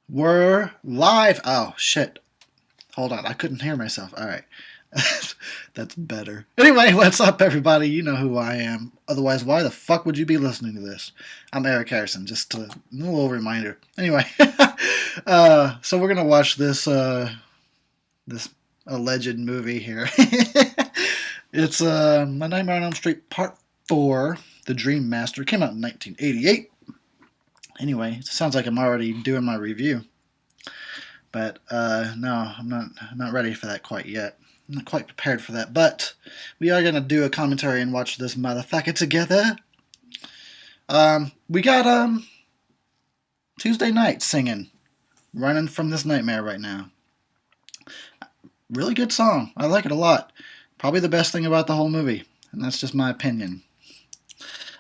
We're live. Oh, shit. Hold on. I couldn't hear myself. All right. That's better. Anyway, what's up, everybody? You know who I am. Otherwise, why the fuck would you be listening to this? I'm Eric Harrison. Just a little reminder. Anyway, so we're gonna watch this alleged movie here. It's My Nightmare on Elm Street Part 4, The Dream Master. It came out in 1988. Anyway, it sounds like I'm already doing my review. But no, I'm not ready for that quite yet. I'm not quite prepared for that. But we are gonna do a commentary and watch this motherfucker together. We got Tuesday Night singing, running from this nightmare right now. Really good song. I like it a lot. Probably the best thing about the whole movie, and that's just my opinion.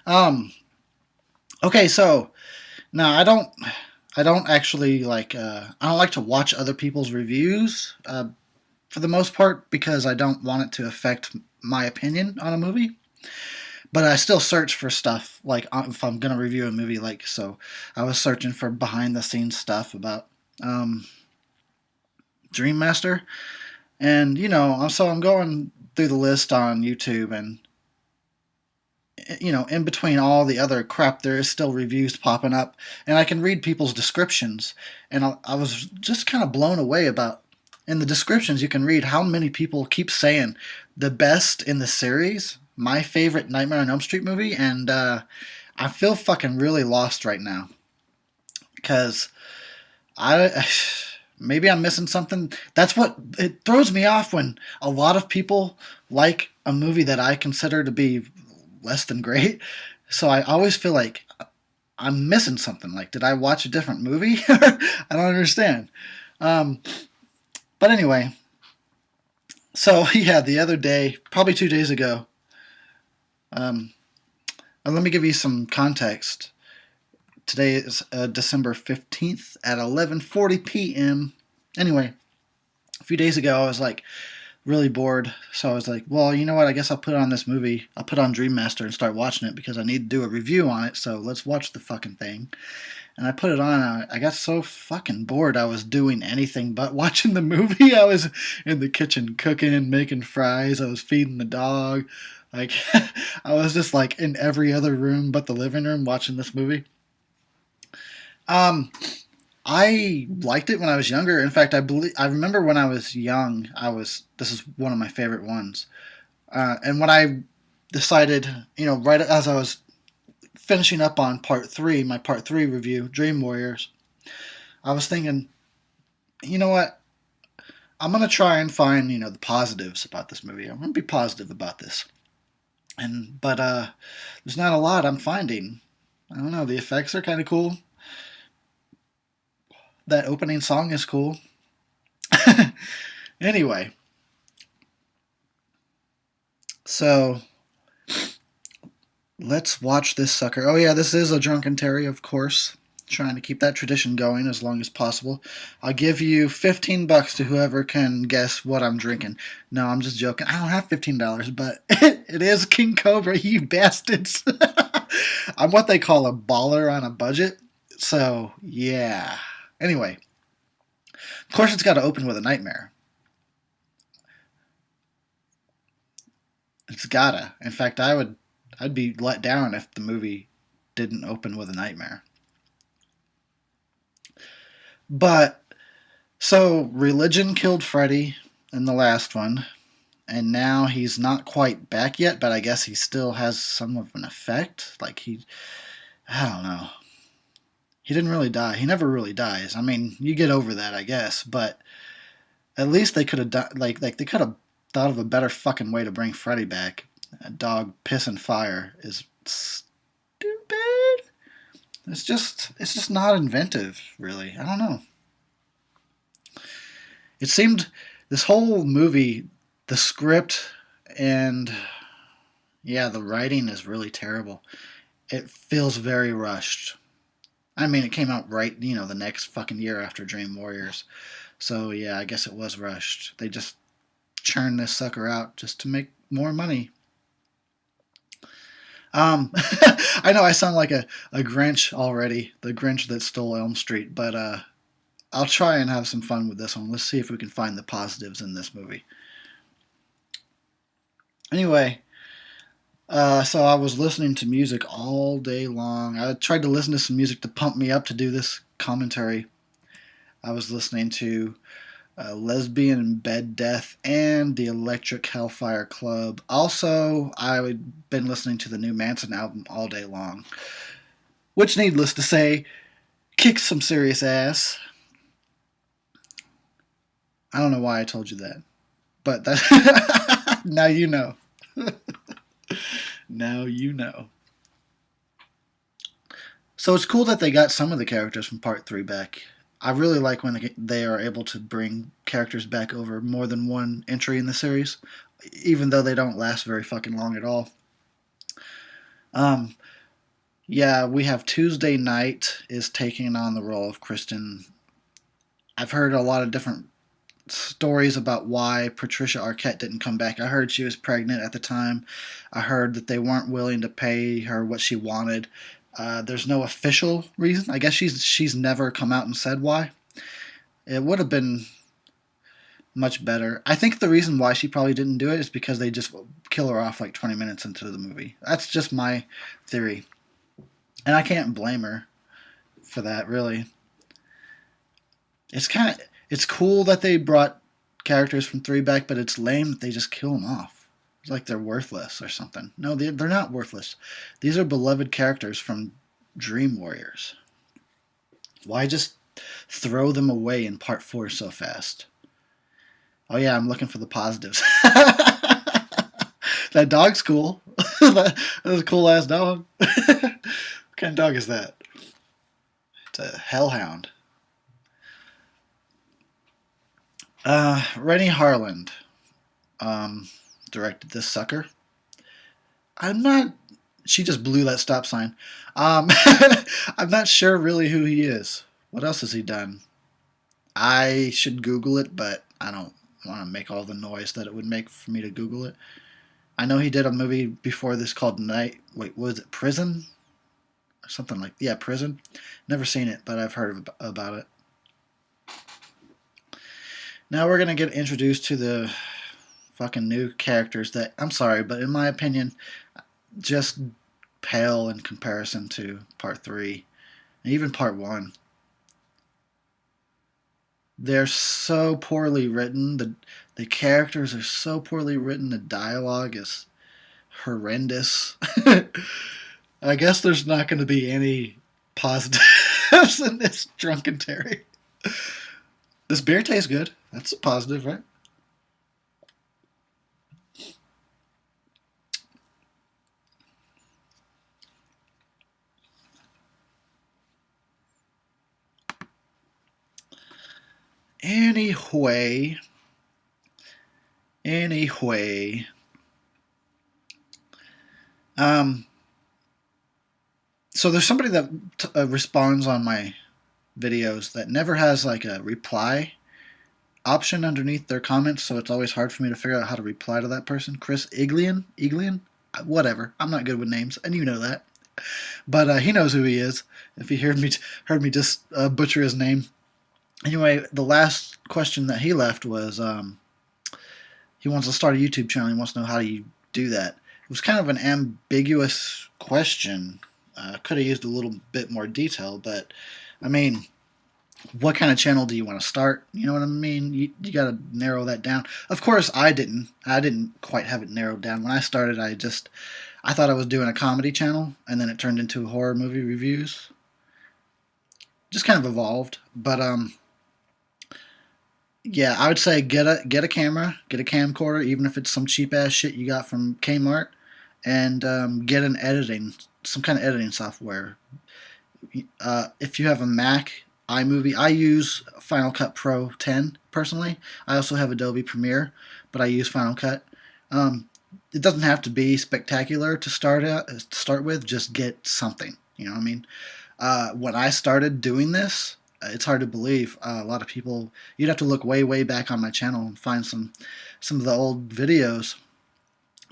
Um, okay, so now I don't actually I don't like to watch other people's reviews for the most part because I don't want it to affect my opinion on a movie. But I still search for stuff like if I'm gonna review a movie. Like so, I was searching for behind the scenes stuff about um, Dream Master, and so I'm going through the list on YouTube, and in between all the other crap, there is still reviews popping up, and I can read people's descriptions, and I was just kind of blown away about. In the descriptions, you can read how many people keep saying the best in the series, my favorite Nightmare on Elm Street movie, and I feel fucking really lost right now because I maybe I'm missing something. That's what it throws me off when a lot of people like a movie that I consider to be less than great. So I always feel like I'm missing something. Like, did I watch a different movie? I don't understand. Um, but anyway, so yeah, the other day, probably 2 days ago, um, let me give you some context. Today is December 15th at 11:40 p.m. Anyway, a few days ago, I was like really bored, so I was like, well, you know what? I guess I'll put on this movie. I'll put on Dream Master and start watching it because I need to do a review on it. So let's watch the fucking thing. And I put it on. And I got so fucking bored. I was doing anything but watching the movie. I was in the kitchen cooking, making fries. I was feeding the dog. Like I was just like in every other room but the living room watching this movie. Um, I liked it when I was younger. In fact, I remember when I was young. This is one of my favorite ones. And when I decided, right as I was finishing up on my part three review, Dream Warriors, I was thinking, you know what? I'm gonna try and find the positives about this movie. I'm gonna be positive about this. But there's not a lot I'm finding. I don't know. The effects are kind of cool. That opening song is cool. Anyway, so let's watch this sucker. Oh yeah, this is a Drunkentary, of course. Trying to keep that tradition going as long as possible. I'll give you $15 to whoever can guess what I'm drinking. No, I'm just joking. I don't have $15, but it is King Cobra, you bastards. I'm what they call a baller on a budget. So yeah. Anyway, of course it's got to open with a nightmare. It's gotta. In fact, I'd be let down if the movie didn't open with a nightmare. But so religion killed Freddy in the last one, and now he's not quite back yet, but I guess he still has some of an effect. I don't know. He didn't really die. He never really dies. I mean, you get over that, I guess, but at least they could have done they could have thought of a better fucking way to bring Freddy back. A dog piss and fire is stupid. It's just not inventive, really. I don't know. It seemed this whole movie, the script and yeah, the writing is really terrible. It feels very rushed. I mean, it came out right, the next fucking year after Dream Warriors. So yeah, I guess it was rushed. They just churned this sucker out just to make more money. I know I sound like a Grinch already, the Grinch that stole Elm Street, but I'll try and have some fun with this one. Let's see if we can find the positives in this movie. Anyway, so I was listening to music all day long. I tried to listen to some music to pump me up to do this commentary. I was listening to Lesbian in Bed Death and the Electric Hellfire Club. Also, I've been listening to the new Manson album all day long, which, needless to say, kicks some serious ass. I don't know why I told you that, but that now you know. Now you know. So it's cool that they got some of the characters from Part 3 back. I really like when they are able to bring characters back over more than one entry in the series, even though they don't last very fucking long at all. Yeah, we have Tuesday Night is taking on the role of Kristen. I've heard a lot of different stories about why Patricia Arquette didn't come back. I heard she was pregnant at the time. I heard that they weren't willing to pay her what she wanted. There's no official reason. I guess she's never come out and said why. It would have been much better. I think the reason why she probably didn't do it is because they just kill her off like 20 minutes into the movie. That's just my theory. And I can't blame her for that, really. It's cool that they brought characters from 3 back, but it's lame that they just kill them off. It's like they're worthless or something. No, they're not worthless. These are beloved characters from Dream Warriors. Why just throw them away in Part 4 so fast? Oh yeah, I'm looking for the positives. That dog's cool. That was a cool ass dog. What kind of dog is that? It's a hellhound. Renny Harlin directed this sucker. She just blew that stop sign. I'm not sure really who he is. What else has he done? I should Google it, but I don't want to make all the noise that it would make for me to Google it. I know he did a movie before this called was it Prison? Or something like, yeah, Prison. Never seen it, but I've heard about it. Now we're going to get introduced to the fucking new characters that, I'm sorry, but in my opinion, just pale in comparison to Part 3 and even Part 1. They're so poorly written. The characters are so poorly written. The dialogue is horrendous. I guess there's not going to be any positives in this Drunkentary. This beer tastes good. That's a positive, right? Anyway. So there's somebody that responds on my videos that never has like a reply option underneath their comments, so it's always hard for me to figure out how to reply to that person. Chris Eglian? Whatever. I'm not good with names, and you know that. But he knows who he is. If he heard me just butcher his name. Anyway, the last question that he left was he wants to start a YouTube channel. He wants to know how do you do that. It was kind of an ambiguous question. Could have used a little bit more detail, but I mean, what kind of channel do you want to start? You know what I mean? You got to narrow that down. Of course, I didn't quite have it narrowed down. When I started, I thought I was doing a comedy channel, and then it turned into horror movie reviews. Just kind of evolved, but yeah, I would say get a camera, get a camcorder, even if it's some cheap ass shit you got from Kmart, and get some kind of editing software. If you have a Mac, iMovie, I use Final Cut Pro 10 personally. I also have Adobe Premiere, but I use Final Cut. It doesn't have to be spectacular to start with. Just get something. You know what I mean? When I started doing this, it's hard to believe. A lot of people, you'd have to look way back on my channel and find some of the old videos.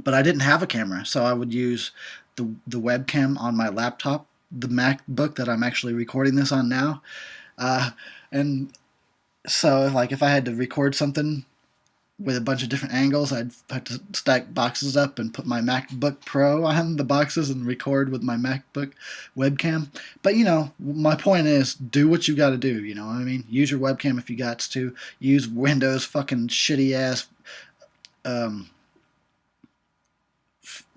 But I didn't have a camera, so I would use the webcam on my laptop, the MacBook that I'm actually recording this on now, and So, like, if I had to record something with a bunch of different angles, I'd have to stack boxes up and put my MacBook Pro on the boxes and record with my MacBook webcam. But, my point is, do what you got to do, you know what I mean? Use your webcam if you got to. Use Windows fucking shitty ass, um,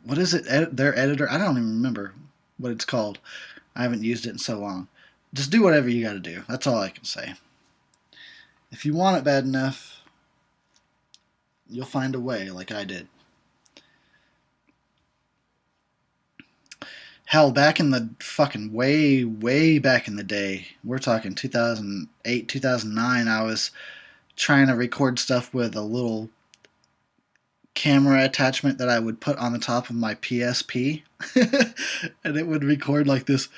what is it? Their editor? I don't even remember what it's called. I haven't used it in so long. Just do whatever you got to do. That's all I can say. If you want it bad enough, you'll find a way, like I did. Hell, back in the fucking way, way back in the day, we're talking 2008, 2009, I was trying to record stuff with a little camera attachment that I would put on the top of my PSP. And it would record like this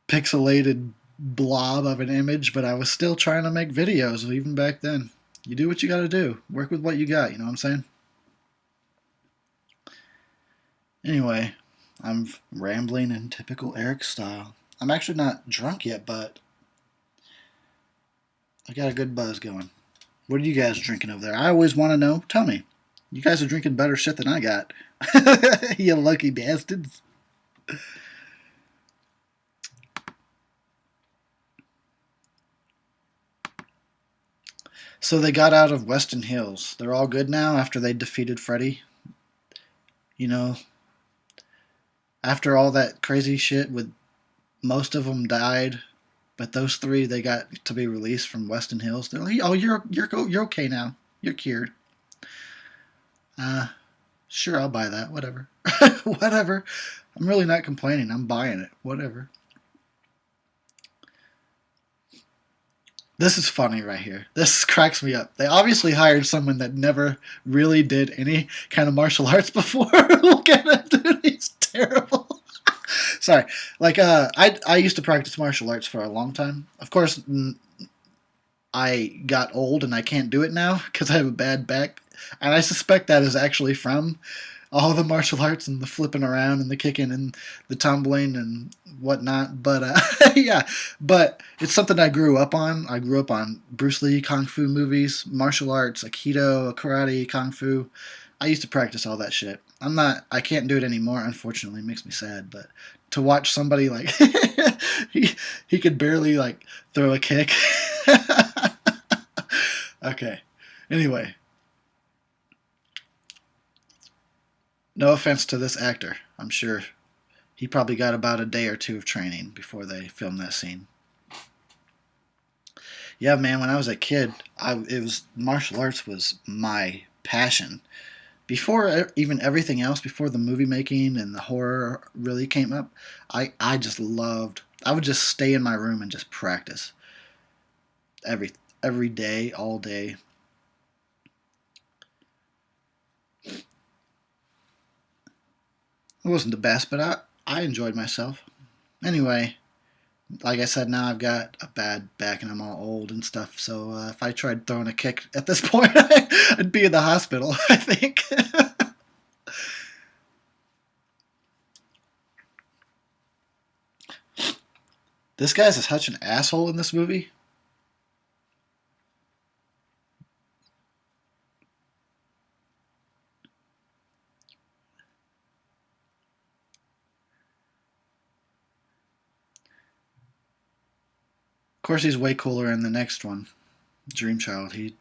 pixelated blob of an image, but I was still trying to make videos even back then. You do what you got to do. Work with what you got, you know what I'm saying? Anyway, I'm rambling in typical Eric style. I'm actually not drunk yet, but I got a good buzz going. What are you guys drinking over there? I always want to know. Tell me. You guys are drinking better shit than I got. You lucky bastards. So they got out of Weston Hills. They're all good now after they defeated Freddy. You know, after all that crazy shit with most of them died, but those three they got to be released from Weston Hills. They're like, "Oh, you're okay now. You're cured." Uh, sure, I'll buy that. Whatever. Whatever. I'm really not complaining. I'm buying it. Whatever. This is funny right here. This cracks me up. They obviously hired someone that never really did any kind of martial arts before. Look at him, dude. He's terrible. Sorry. Like, I used to practice martial arts for a long time. Of course, I got old and I can't do it now because I have a bad back. And I suspect that is actually from all the martial arts and the flipping around and the kicking and the tumbling and whatnot. But yeah, but it's something I grew up on. I grew up on Bruce Lee kung fu movies, martial arts, aikido, karate, kung fu. I used to practice all that shit. I can't do it anymore. Unfortunately, it makes me sad. But to watch somebody like he he could barely like throw a kick. Okay. Anyway, no offense to this actor. I'm sure he probably got about a day or two of training before they filmed that scene. Yeah, man. When I was a kid, it was martial arts was my passion. Before even everything else, before the movie making and the horror really came up, I just loved. I would just stay in my room and just practice every every day, all day. It wasn't the best, but I enjoyed myself. Anyway, like I said, now I've got a bad back and I'm all old and stuff. So if I tried throwing a kick at this point, I'd be in the hospital, I think. This guy's such an asshole in this movie. Of course, he's way cooler in the next one, Dream Child. He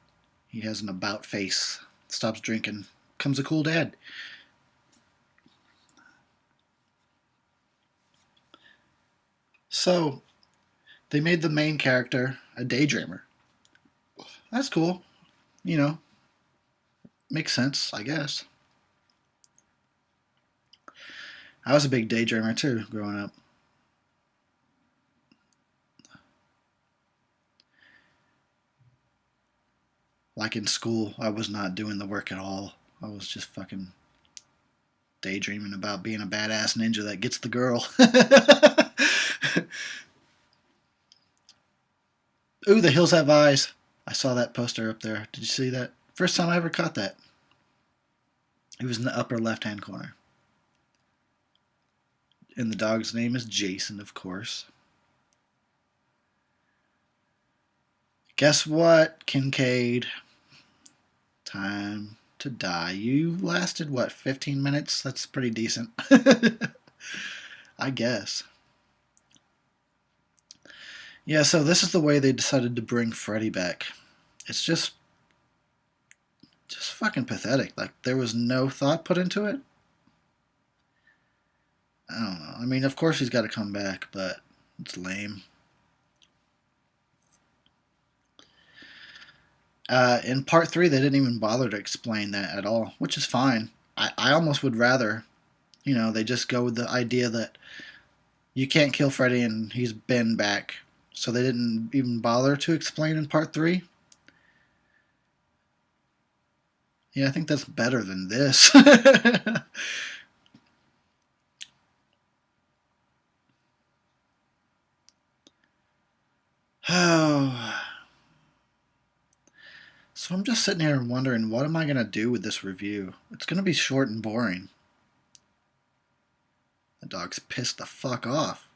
has an about face, stops drinking, becomes a cool dad. So they made the main character a daydreamer. That's cool. You know, makes sense, I guess. I was a big daydreamer too, growing up. Like in school, I was not doing the work at all. I was just fucking daydreaming about being a badass ninja that gets the girl. Ooh, the hills have eyes. I saw that poster up there. Did you see that? First time I ever caught that. It was in the upper left hand corner. And the dog's name is Jason, of course. Guess what, Kincaid? Time to die. You lasted, what, 15 minutes? That's pretty decent. I guess. Yeah, so this is the way they decided to bring Freddy back. It's just fucking pathetic. Like, there was no thought put into it. I don't know. I mean, of course he's got to come back, but it's lame. In part 3, they didn't even bother to explain that at all, which is fine. I almost would rather, they just go with the idea that you can't kill Freddy and he's been back. So they didn't even bother to explain in part 3. Yeah, I think that's better than this. Oh. So I'm just sitting here and wondering, what am I going to do with this review? It's going to be short and boring. The dog's pissed the fuck off.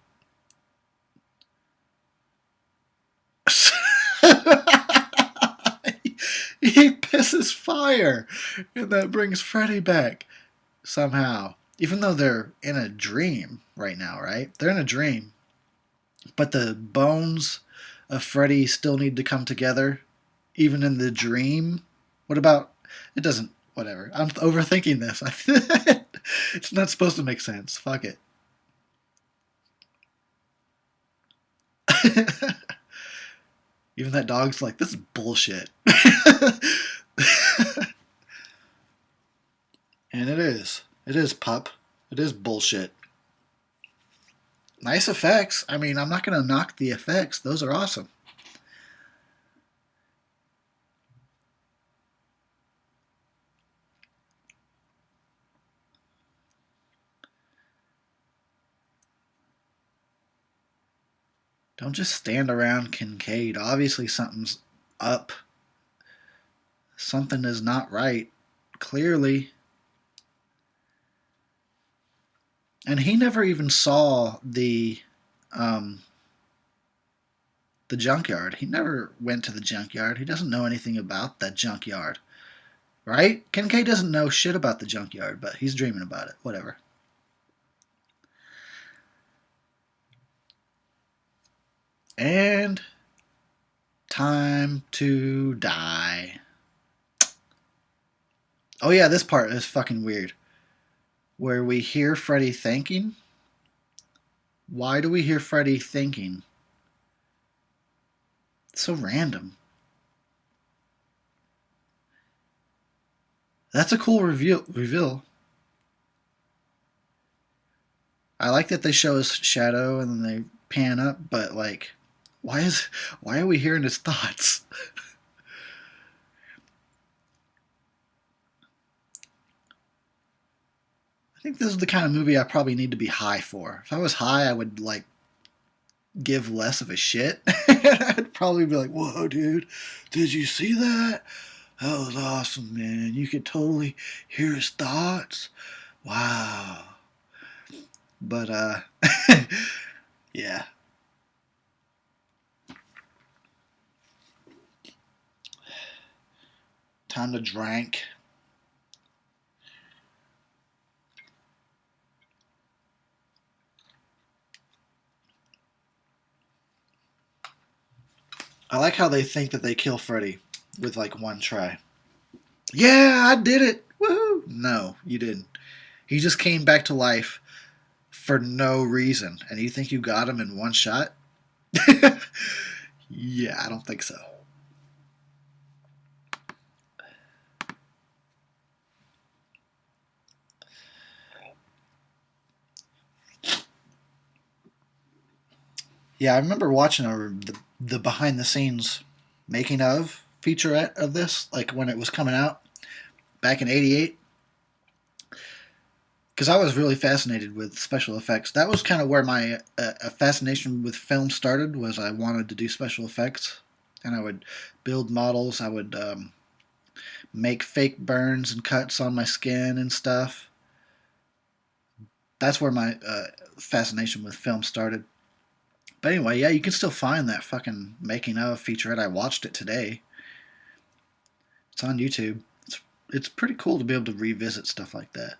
He pisses fire, and that brings Freddy back somehow. Even though they're in a dream right now, right? They're in a dream. But the bones of Freddy still need to come together, even in the dream. What about... It doesn't... Whatever. I'm overthinking this. It's not supposed to make sense. Fuck it. Even that dog's like, this is bullshit. And it is. It is, pup. It is bullshit. Nice effects. I mean, I'm not going to knock the effects. Those are awesome. Don't just stand around, Kincaid. Obviously something's up. Something is not right. Clearly. And he never even saw the junkyard. He never went to the junkyard. He doesn't know anything about that junkyard. Right? Kincaid doesn't know shit about the junkyard, but he's dreaming about it. Whatever. And time to die. Oh yeah, this part is fucking weird. Where we hear Freddy thinking. Why do we hear Freddy thinking? It's so random. That's a cool reveal. I like that they show his shadow and then they pan up, but like, why are we hearing his thoughts? I think this is the kind of movie I probably need to be high for. If I was high, I would like give less of a shit. I'd probably be like, "Whoa, dude, did you see that? That was awesome, man. You could totally hear his thoughts. Wow." But yeah. Time to drink. I like how they think that they kill Freddy with like one try. Yeah, I did it. Woohoo! No, you didn't. He just came back to life for no reason, and you think you got him in one shot? Yeah, I don't think so. Yeah, I remember watching the behind the scenes making of featurette of this, like when it was coming out back in '88. Because I was really fascinated with special effects. That was kind of where my fascination with film started. Was I wanted to do special effects, and I would build models. I would make fake burns and cuts on my skin and stuff. That's where my fascination with film started. But anyway, yeah, you can still find that fucking making of featurette. I watched it today. It's on YouTube. It's pretty cool to be able to revisit stuff like that.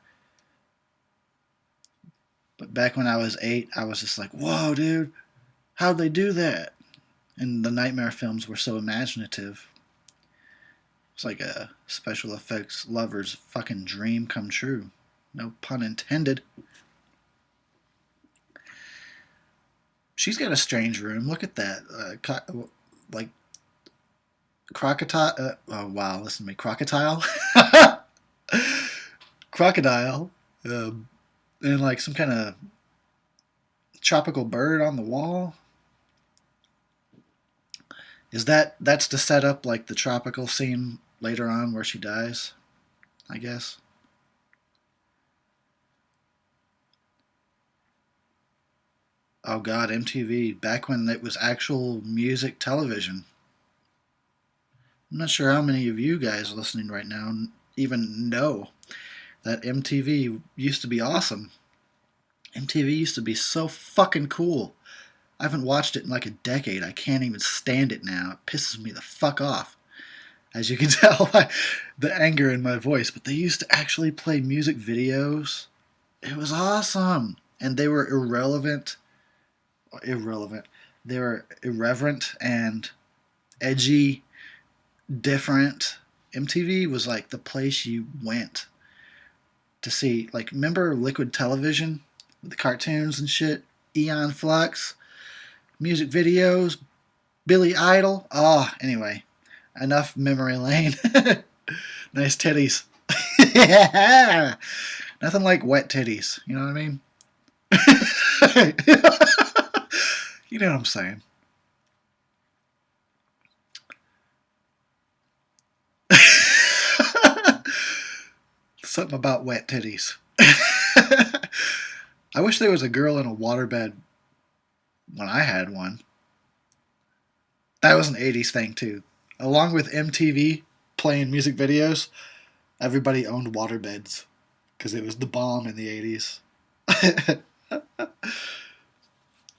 But back when I was 8, I was just like, whoa, dude, how'd they do that? And the Nightmare films were so imaginative. It's like a special effects lover's fucking dream come true. No pun intended. She's got a strange room. Look at that. Like, crocodile. Oh, wow, listen to me. Crocodile? Crocodile. And like some kind of tropical bird on the wall. That's to set up like the tropical scene later on where she dies, I guess. Oh god, MTV, back when it was actual music television. I'm not sure how many of you guys listening right now even know that MTV used to be awesome. MTV used to be so fucking cool. I haven't watched it in like a decade. I can't even stand it now. It pisses me the fuck off. As you can tell by the anger in my voice. But they used to actually play music videos. It was awesome. And they were irrelevant. They were irreverent and edgy, different. MTV was like the place you went to see. Like, remember Liquid Television? With the cartoons and shit? Eon Flux? Music videos? Billy Idol? Oh, anyway. Enough memory lane. Nice titties. Yeah. Nothing like wet titties. You know what I mean? You know what I'm saying. Something about wet titties. I wish there was a girl in a waterbed when I had one. That was an 80s thing, too. Along with MTV playing music videos, everybody owned waterbeds because it was the bomb in the 80s.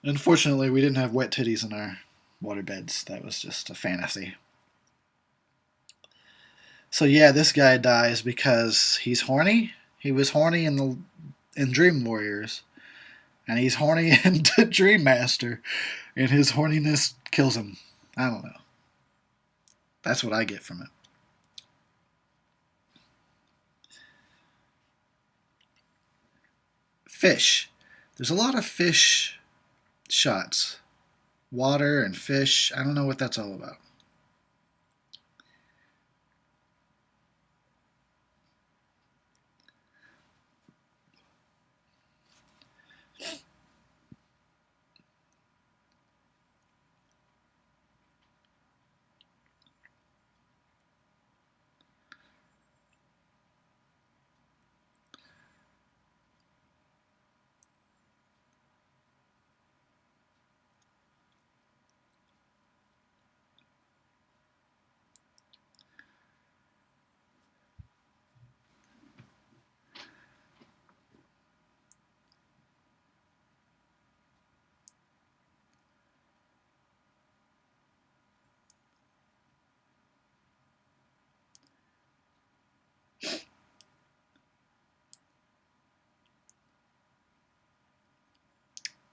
Unfortunately, we didn't have wet titties in our waterbeds. That was just a fantasy. So yeah, this guy dies because he's horny. He was horny in Dream Warriors, and he's horny in Dream Master, and his horniness kills him. I don't know. That's what I get from it. Fish. There's a lot of fish shots. Water and fish. I don't know what that's all about.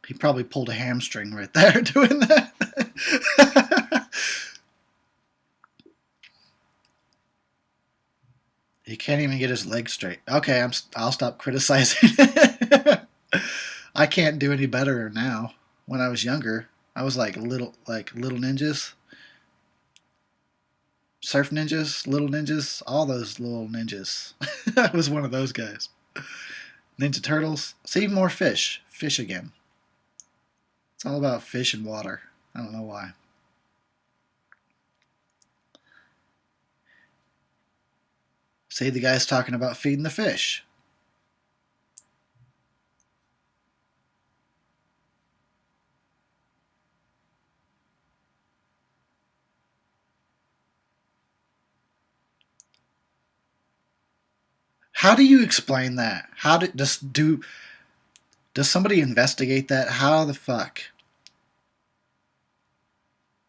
He probably pulled a hamstring right there doing that. He can't even get his legs straight. Okay, I'll stop criticizing. I can't do any better now. When I was younger, I was like little ninjas, surf ninjas, little ninjas, all those little ninjas. I was one of those guys. Ninja Turtles. See more fish. Fish again. It's all about fish and water. I don't know why. See, the guy's talking about feeding the fish. How do you explain that? Does somebody investigate that? How the fuck?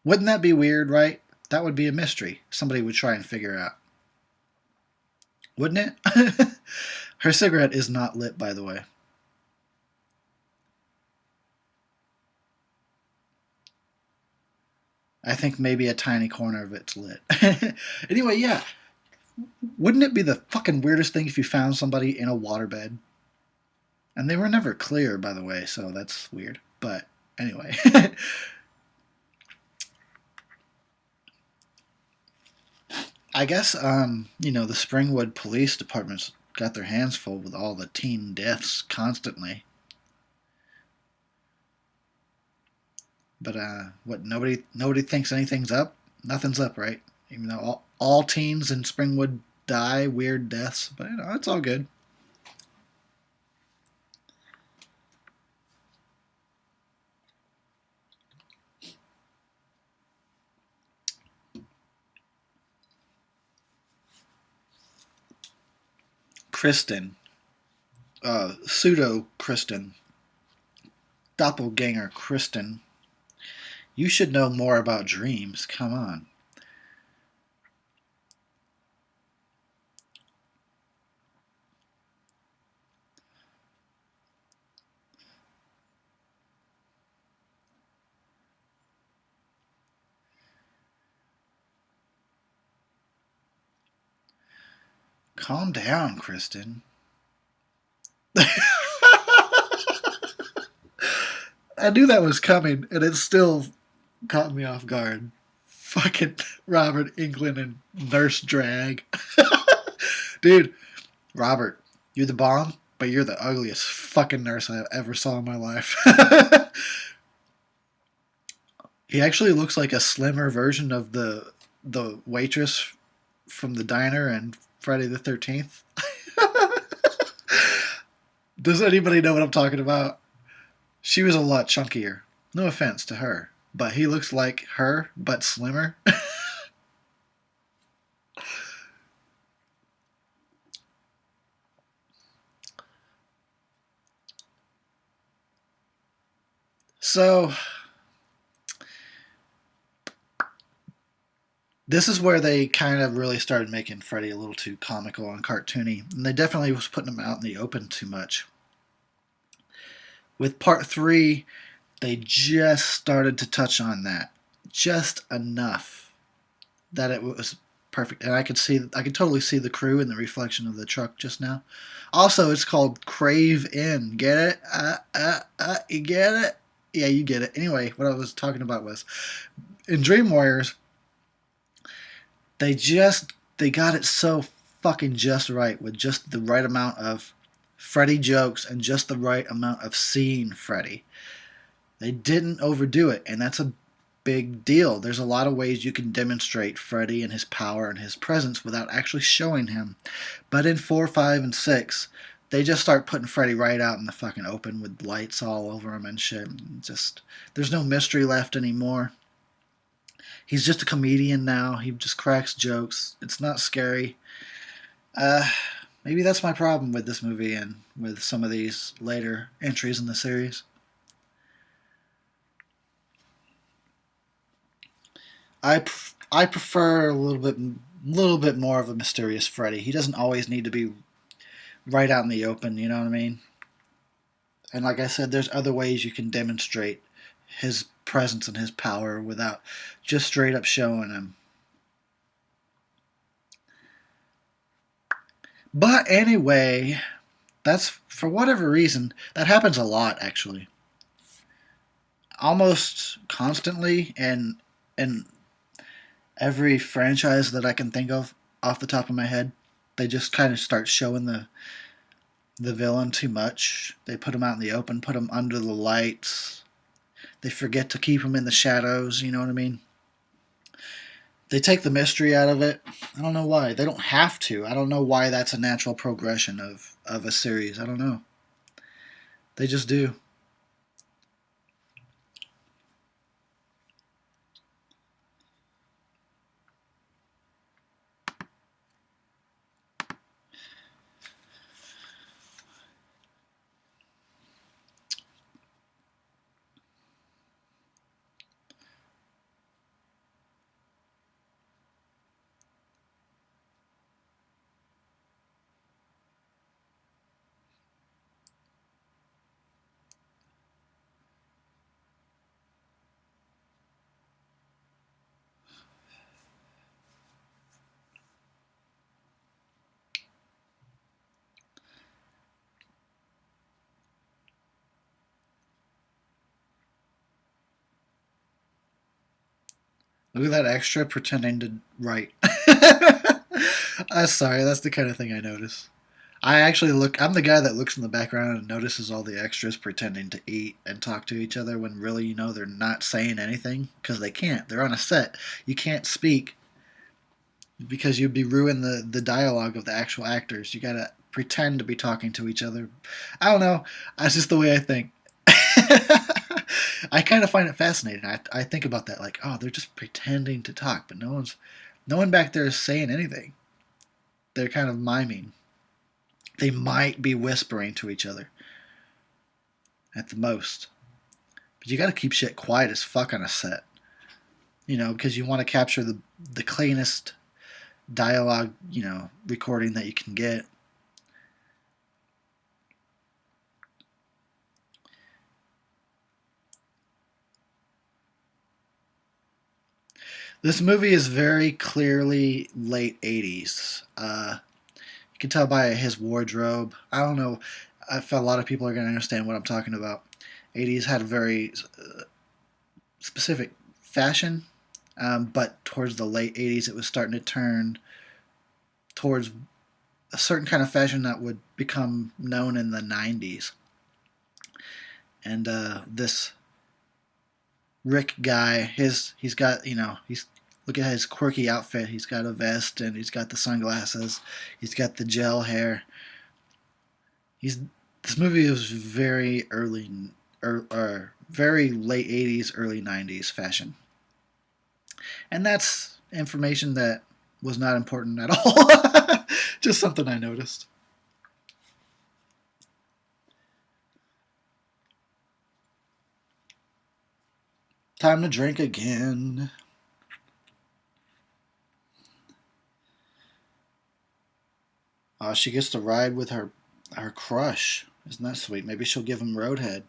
Wouldn't that be weird, right? That would be a mystery. Somebody would try and figure out. Wouldn't it? Her cigarette is not lit, by the way. I think maybe a tiny corner of it's lit. Anyway, yeah. Wouldn't it be the fucking weirdest thing if you found somebody in a waterbed? And they were never clear, by the way, so that's weird. But anyway. I guess, the Springwood Police Department's got their hands full with all the teen deaths constantly. But what? Nobody thinks anything's up. Nothing's up, right? Even though all teens in Springwood die weird deaths, but it's all good. Kristen, pseudo Kristen, doppelganger Kristen. You should know more about dreams. Come on. Calm down, Kristen. I knew that was coming, and it still caught me off guard. Fucking Robert Englund and Nurse Drag. Dude, Robert, you're the bomb, but you're the ugliest fucking nurse I ever saw in my life. He actually looks like a slimmer version of the waitress from the diner and Friday the 13th. Does anybody know what I'm talking about? She was a lot chunkier. No offense to her, but he looks like her, but slimmer. So, this is where they kind of really started making Freddy a little too comical and cartoony, and they definitely was putting him out in the open too much. With part 3, they just started to touch on that. Just enough that it was perfect. And I could totally see the crew in the reflection of the truck just now. Also, it's called Crave In. Get it? You get it? Yeah, you get it. Anyway, what I was talking about was in Dream Warriors, they got it so fucking just right with just the right amount of Freddy jokes and just the right amount of seeing Freddy. They didn't overdo it, and that's a big deal. There's a lot of ways you can demonstrate Freddy and his power and his presence without actually showing him. But in 4, 5, and 6, they just start putting Freddy right out in the fucking open with lights all over him and shit. Just there's no mystery left anymore. He's just a comedian now. He just cracks jokes. It's not scary. Maybe that's my problem with this movie and with some of these later entries in the series. I prefer a little bit more of a mysterious Freddy. He doesn't always need to be right out in the open. You know what I mean? And like I said, there's other ways you can demonstrate his presence and his power without just straight up showing him. But anyway, that's for whatever reason that happens a lot actually, almost constantly, and every franchise that I can think of off the top of my head, they just kind of start showing the villain too much. They put him out in the open, put him under the lights. They forget to keep him in the shadows, you know what I mean? They take the mystery out of it. I don't know why. They don't have to. I don't know why that's a natural progression of a series. I don't know. They just do. Look at that extra pretending to write. I'm sorry, that's the kind of thing I notice. I actually look. I'm the guy that looks in the background and notices all the extras pretending to eat and talk to each other when really, they're not saying anything because they can't. They're on a set. You can't speak because you'd be ruining the dialogue of the actual actors. You gotta pretend to be talking to each other. I don't know. That's just the way I think. I kind of find it fascinating. I think about that like, oh, they're just pretending to talk, but no one back there is saying anything. They're kind of miming. They might be whispering to each other at the most. But you got to keep shit quiet as fuck on a set. Because you want to capture the cleanest dialogue, recording that you can get. This movie is very clearly late 80s. You can tell by his wardrobe. I don't know. I feel a lot of people are going to understand what I'm talking about. 80s had a very specific fashion, but towards the late 80s, it was starting to turn towards a certain kind of fashion that would become known in the 90s. And this Rick guy, he's got, he's look at his quirky outfit. He's got a vest and he's got the sunglasses. He's got the gel hair. This movie was very early, or very late 80s, early 90s fashion. And that's information that was not important at all. Just something I noticed. Time to drink again. She gets to ride with her crush. Isn't that sweet? Maybe she'll give him Roadhead.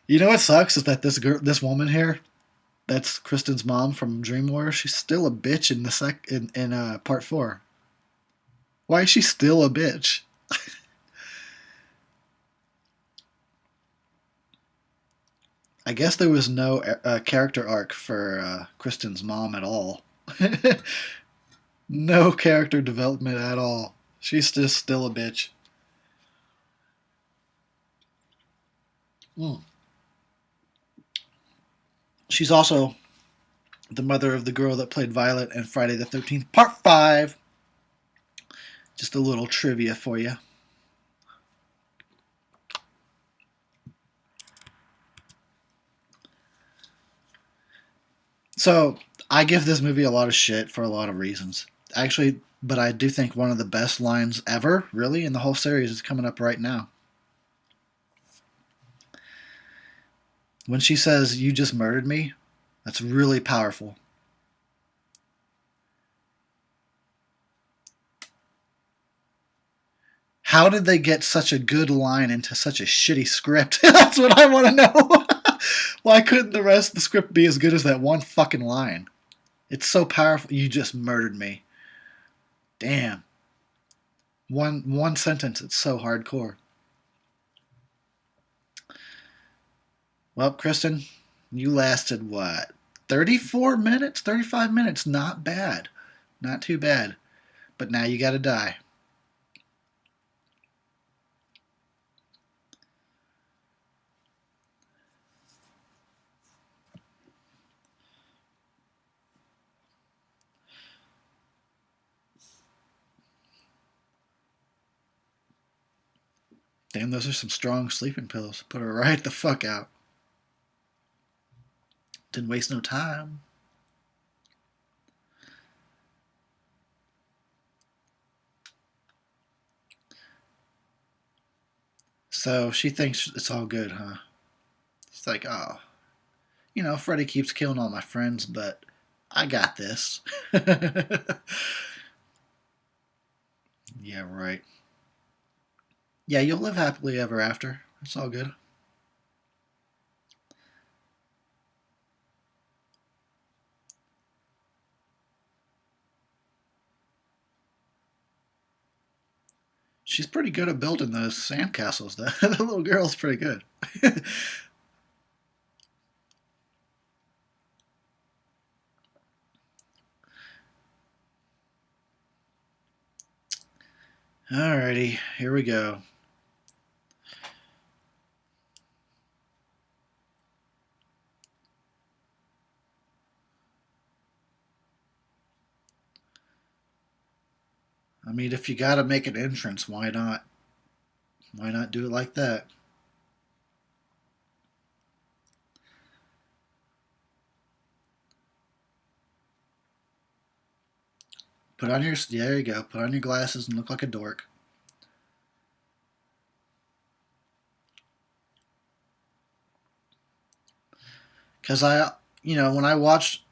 You know what sucks is that this woman here, that's Kristen's mom from Dream Warrior. She's still a bitch in part 4. Why is she still a bitch? I guess there was no character arc for Kristen's mom at all. No character development at all. She's just still a bitch. Mm. She's also the mother of the girl that played Violet in Friday the 13th, Part 5. Just a little trivia for you. So, I give this movie a lot of shit for a lot of reasons. Actually, but I do think one of the best lines ever, really, in the whole series is coming up right now. When she says, "You just murdered me," that's really powerful. How did they get such a good line into such a shitty script? That's what I want to know. Why couldn't the rest of the script be as good as that one fucking line? It's so powerful. You just murdered me. Damn. One sentence. It's so hardcore. Well, Kristen, you lasted what? 34 minutes? 35 minutes? Not bad. Not too bad. But now you gotta die. Damn, those are some strong sleeping pills. Put her right the fuck out. Didn't waste no time. So she thinks it's all good, huh? It's like, oh, Freddy keeps killing all my friends, but I got this. Yeah, right. Yeah, you'll live happily ever after. It's all good. She's pretty good at building those sandcastles. The little girl's pretty good. Alrighty, here we go. I mean, if you gotta make an entrance, why not? Why not do it like that? Put on your, there you go. Put on your glasses and look like a dork. Because when I watched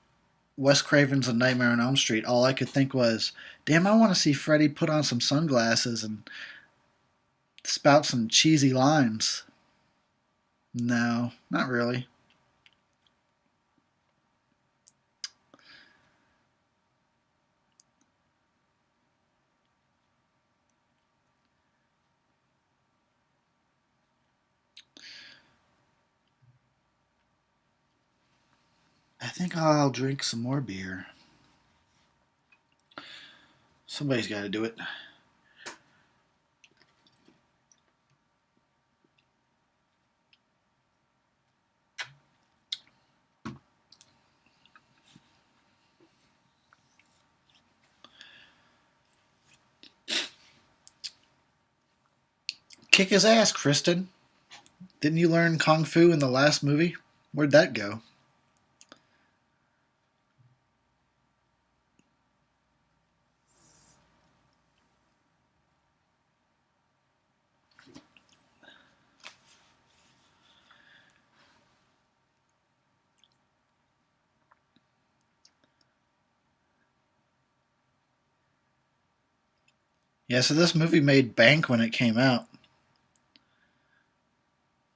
Wes Craven's A Nightmare on Elm Street, all I could think was, damn, I want to see Freddy put on some sunglasses and spout some cheesy lines. No, not really. I think I'll drink some more beer. Somebody's got to do it. Kick his ass, Kristen. Didn't you learn Kung Fu in the last movie? Where'd that go? Yeah, so this movie made bank when it came out.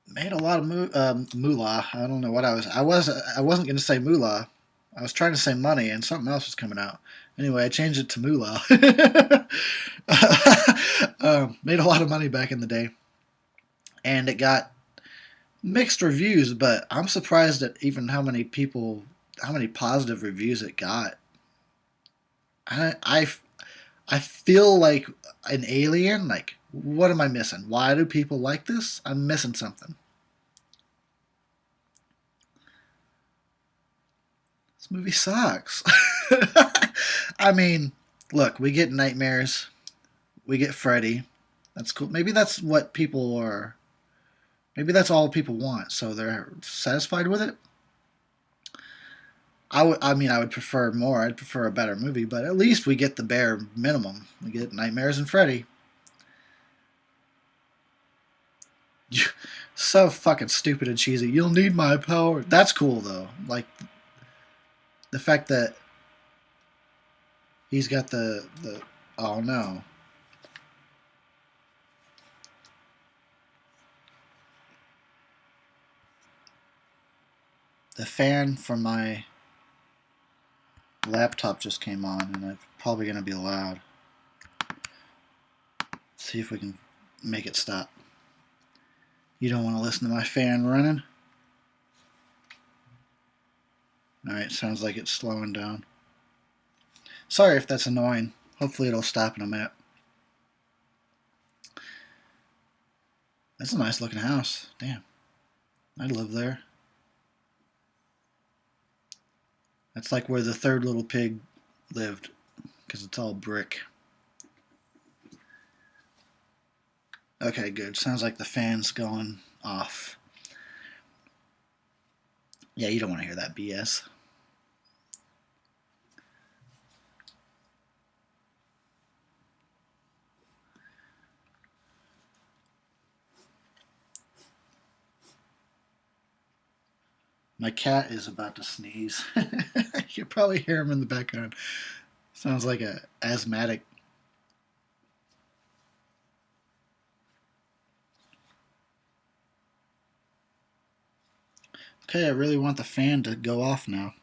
Made a lot of moolah. I don't know what I wasn't going to say moolah. I was trying to say money, and something else was coming out. Anyway, I changed it to moolah. Made a lot of money back in the day, and it got mixed reviews. But I'm surprised at even how many positive reviews it got. I I feel like an alien. Like, what am I missing? Why do people like this? I'm missing something. This movie sucks. I mean, look, we get nightmares. We get Freddy. That's cool. Maybe that's what people are. Maybe that's all people want. So they're satisfied with it. I mean, I would prefer more. I'd prefer a better movie, but at least we get the bare minimum. We get Nightmares and Freddy. So fucking stupid and cheesy. You'll need my power. That's cool though. Like the fact that he's got the oh no. The fan from my laptop just came on and it's probably gonna be loud. See if we can make it stop. You don't want to listen to my fan running? Alright, sounds like it's slowing down. Sorry if that's annoying. Hopefully it'll stop in a minute. That's a nice looking house. Damn. I'd live there. That's like where the third little pig lived, because it's all brick. Okay, good. Sounds like the fan's going off. Yeah, you don't want to hear that BS. My cat is about to sneeze. You can probably hear him in the background. Sounds like a asthmatic. Okay, I really want the fan to go off now.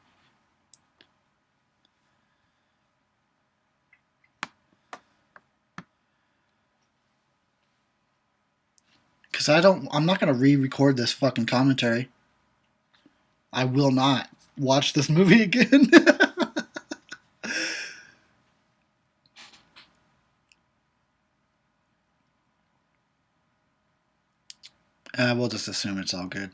Because I'm not going to re-record this fucking commentary. I will not watch this movie again. We'll just assume it's all good.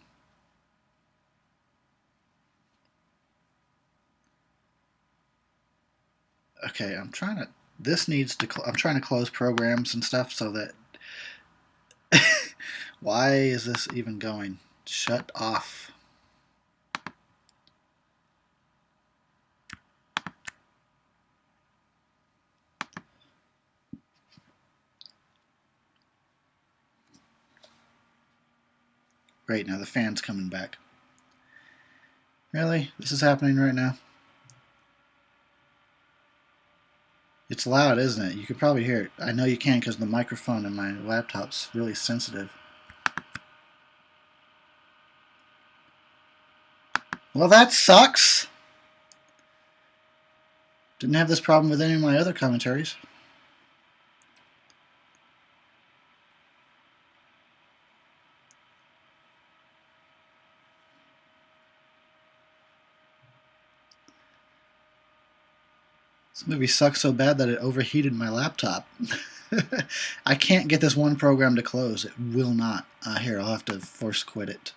Okay, I'm trying to. This needs to. I'm trying to close programs and stuff so that. Why is this even going? Shut off. Great, now the fan's coming back. Really? This is happening right now? It's loud, isn't it? You could probably hear it. I know you can because the microphone in my laptop's really sensitive. Well, that sucks. Didn't have this problem with any of my other commentaries. This movie sucks so bad that it overheated my laptop. I can't get this one program to close. It will not. Here, I'll have to force quit it.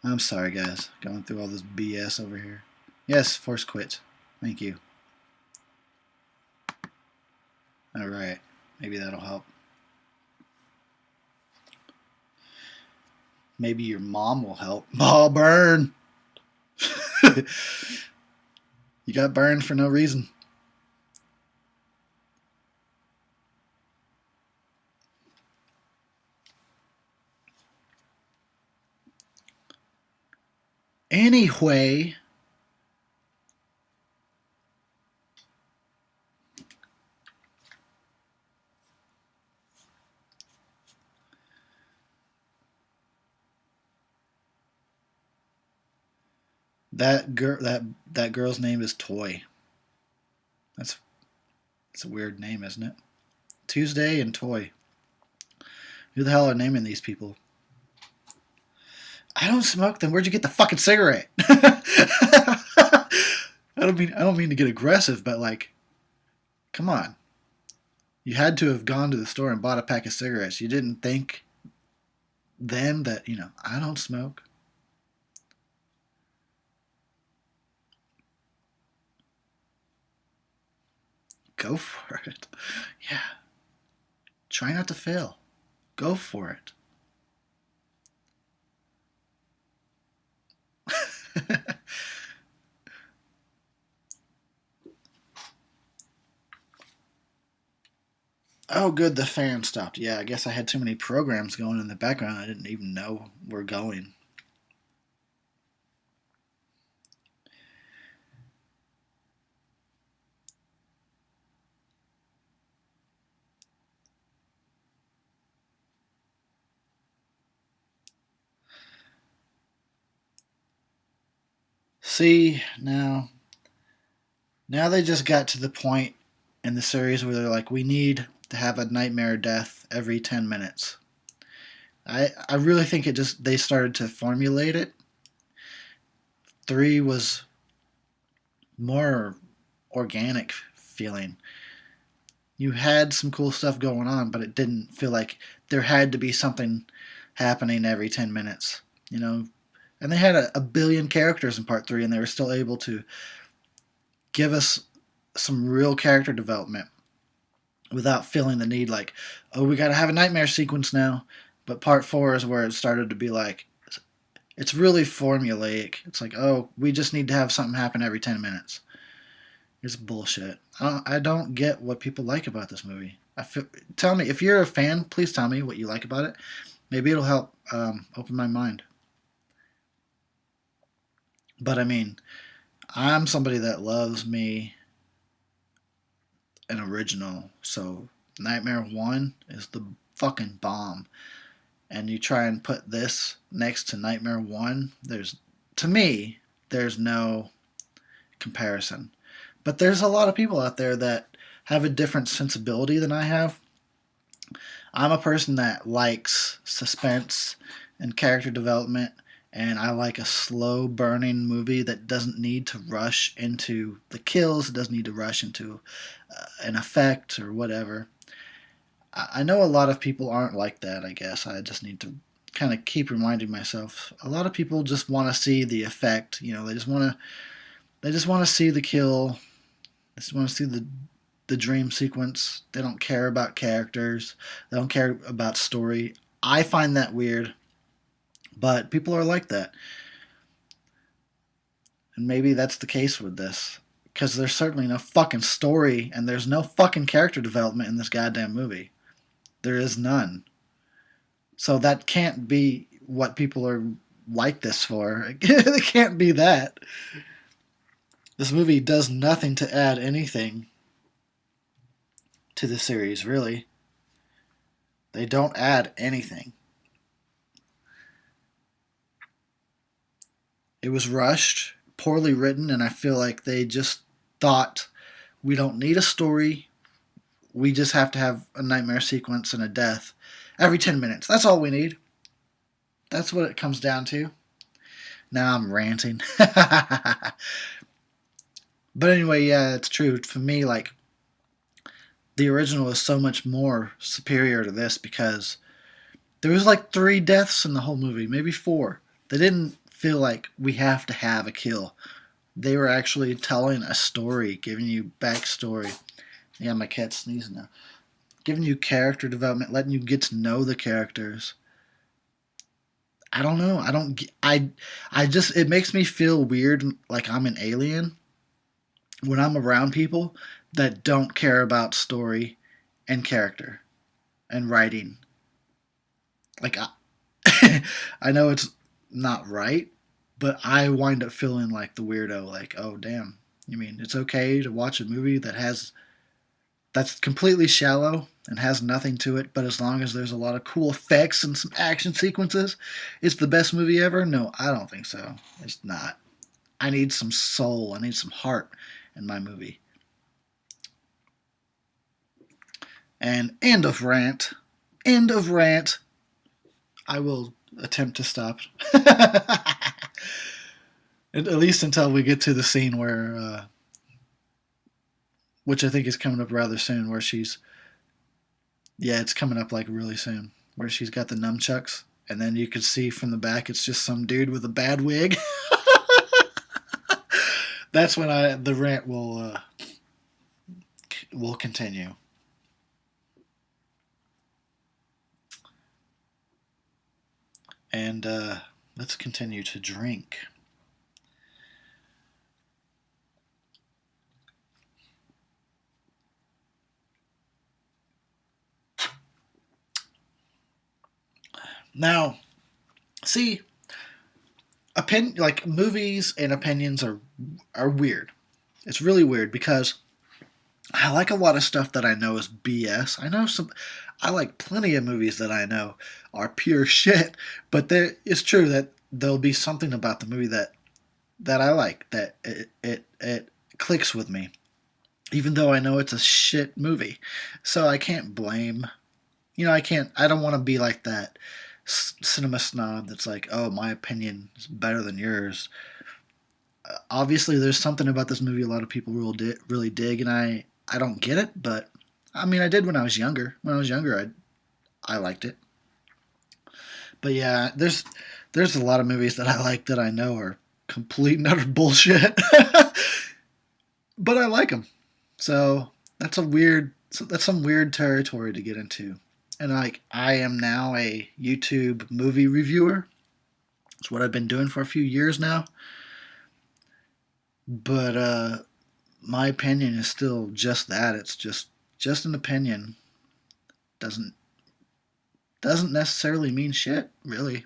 I'm sorry, guys. Going through all this BS over here. Yes, force quit. Thank you. Alright. Maybe that'll help. Maybe your mom will help. Oh, burn! You got burned for no reason. Anyway, that girl's name is Toy. That's a weird name, isn't it? Tuesday and Toy. Who the hell are naming these people? I don't smoke. Then where'd you get the fucking cigarette? I don't mean to get aggressive, but like, come on. You had to have gone to the store and bought a pack of cigarettes. You didn't think then that, I don't smoke. Go for it. Yeah. Try not to fail. Go for it. Oh, good, the fan stopped. Yeah, I guess I had too many programs going in the background. I didn't even know were going. See, now they just got to the point in the series where they're like, we need to have a nightmare death every 10 minutes. I really think they started to formulate it. 3 was more organic feeling. You had some cool stuff going on, but it didn't feel like there had to be something happening every 10 minutes, And they had a billion characters in part 3, and they were still able to give us some real character development without feeling the need like, oh, we got to have a nightmare sequence now. But part 4 is where it started to be like, it's really formulaic. It's like, oh, we just need to have something happen every 10 minutes. It's bullshit. I don't get what people like about this movie. Tell me, if you're a fan, please tell me what you like about it. Maybe it'll help open my mind. But I mean, I'm somebody that loves me an original. So Nightmare 1 is the fucking bomb. And you try and put this next to Nightmare 1, to me, there's no comparison. But there's a lot of people out there that have a different sensibility than I have. I'm a person that likes suspense and character development, and I like a slow burning movie that doesn't need to rush into the kills, it doesn't need to rush into an effect or whatever. I know a lot of people aren't like that, I guess. I just need to kind of keep reminding myself. A lot of people just want to see the effect. They just want to see the kill. They just want to see the dream sequence. They don't care about characters. They don't care about story. I find that weird, but people are like that. And maybe that's the case with this. Because there's certainly no fucking story and there's no fucking character development in this goddamn movie. There is none. So that can't be what people are like this for. It can't be that. This movie does nothing to add anything to the series, really. They don't add anything. It was rushed, poorly written, and I feel like they just thought we don't need a story. We just have to have a nightmare sequence and a death every 10 minutes. That's all we need. That's what it comes down to. Now I'm ranting. But anyway, yeah, it's true. For me, like, the original is so much more superior to this because there was like 3 deaths in the whole movie, maybe 4. They didn't feel like we have to have a kill. They were actually telling a story, giving you backstory. Yeah, my cat's sneezing now. Giving you character development, letting you get to know the characters. I don't know. I just, it makes me feel weird, like I'm an alien when I'm around people that don't care about story and character and writing. Like, I know it's not right, but I wind up feeling like the weirdo. Like, oh damn, you mean it's okay to watch a movie that's completely shallow and has nothing to it, but as long as there's a lot of cool effects and some action sequences, it's the best movie ever? No, I don't think so. It's not. I need some soul. I need some heart in my movie. And end of rant. End of rant. I will attempt to stop. At least until we get to the scene where, which I think is coming up rather soon, where she's, yeah, it's coming up like really soon, where she's got the nunchucks, and then you can see from the back it's just some dude with a bad wig. That's when the rant will continue. And let's continue to drink. Now, see, like movies and opinions are weird. It's really weird because I like a lot of stuff that I know is BS. I like plenty of movies that I know are pure shit, but it's true that there'll be something about the movie that I like, that it clicks with me, even though I know it's a shit movie. So I can't blame, I don't want to be like that cinema snob that's like, oh, my opinion is better than yours. Obviously, there's something about this movie a lot of people really dig, and I don't get it, but I mean, I did when I was younger. When I was younger, I liked it. But yeah, there's a lot of movies that I like that I know are complete and utter bullshit, but I like them. So that's some weird territory to get into. And like, I am now a YouTube movie reviewer. It's what I've been doing for a few years now. But my opinion is still just that. It's just an opinion. Doesn't doesn't necessarily mean shit, really.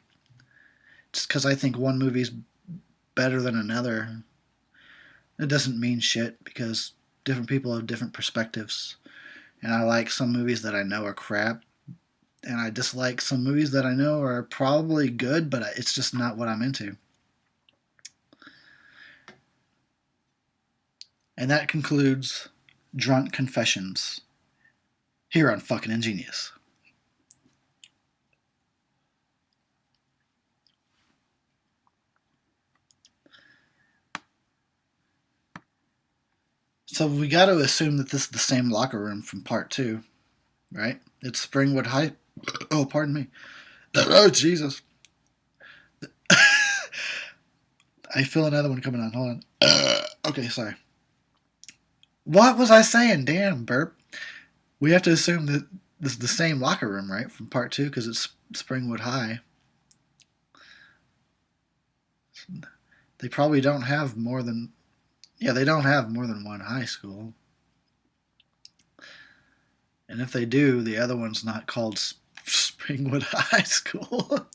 Just because I think one movie's better than another, it doesn't mean shit because different people have different perspectives. And I like some movies that I know are crap, and I dislike some movies that I know are probably good, but it's just not what I'm into. And that concludes Drunk Confessions here on Fucking Ingenious. So we got to assume that this is the same locker room from part 2, right? It's Springwood High. Oh, pardon me. Oh, Jesus. I feel another one coming on. Hold on. Okay, sorry. What was I saying? Damn, burp. We have to assume that this is the same locker room, right? From part two, because it's Springwood High. They probably don't have more than. Yeah, they don't have more than one high school. And if they do, the other one's not called Springwood High School.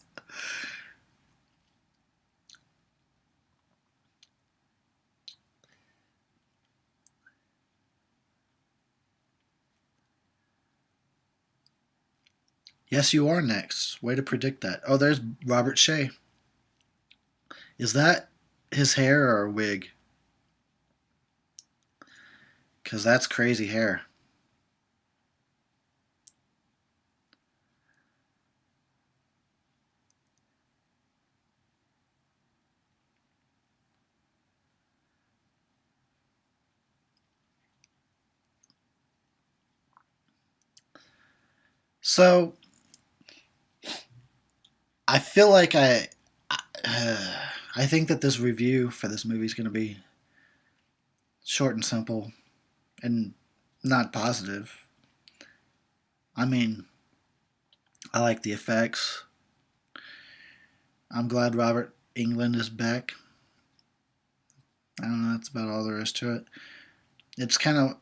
Yes, you are next. Way to predict that. Oh, there's Robert Shea. Is that his hair or a wig? Because that's crazy hair. So, I feel like I think that this review for this movie is going to be short and simple and not positive. I mean, I like the effects. I'm glad Robert Englund is back. I don't know. That's about all there is to it. It's kind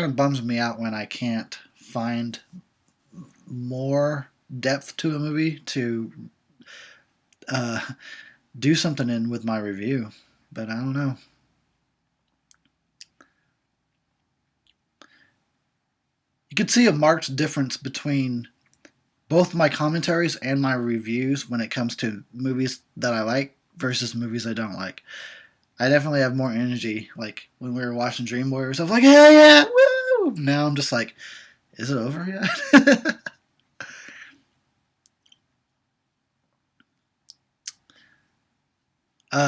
of bums me out when I can't find more depth to a movie to uh, do something in with my review. But I don't know. You could see a marked difference between both my commentaries and my reviews when it comes to movies that I like versus movies I don't like. I definitely have more energy. Like when we were watching Dream Warriors, I was like, "Hell yeah, woo!" Now I'm just like, "Is it over yet?"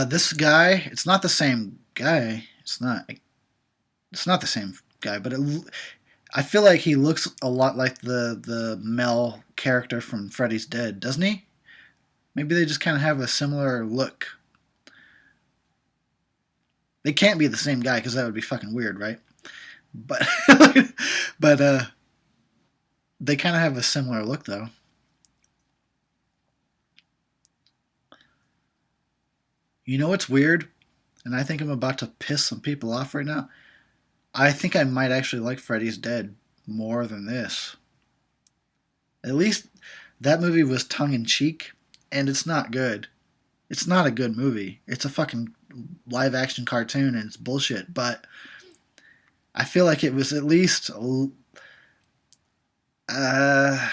This guy, it's not the same guy. It's not. It's not the same guy, but I feel like he looks a lot like the Mel character from Freddy's Dead, doesn't he? Maybe they just kind of have a similar look. They can't be the same guy because that would be fucking weird, right? But but they kind of have a similar look though. You know what's weird? And I think I'm about to piss some people off right now. I think I might actually like Freddy's Dead more than this. At least that movie was tongue in cheek, and it's not good. It's not a good movie. It's a fucking live action cartoon and it's bullshit, but I feel like it was at least uh,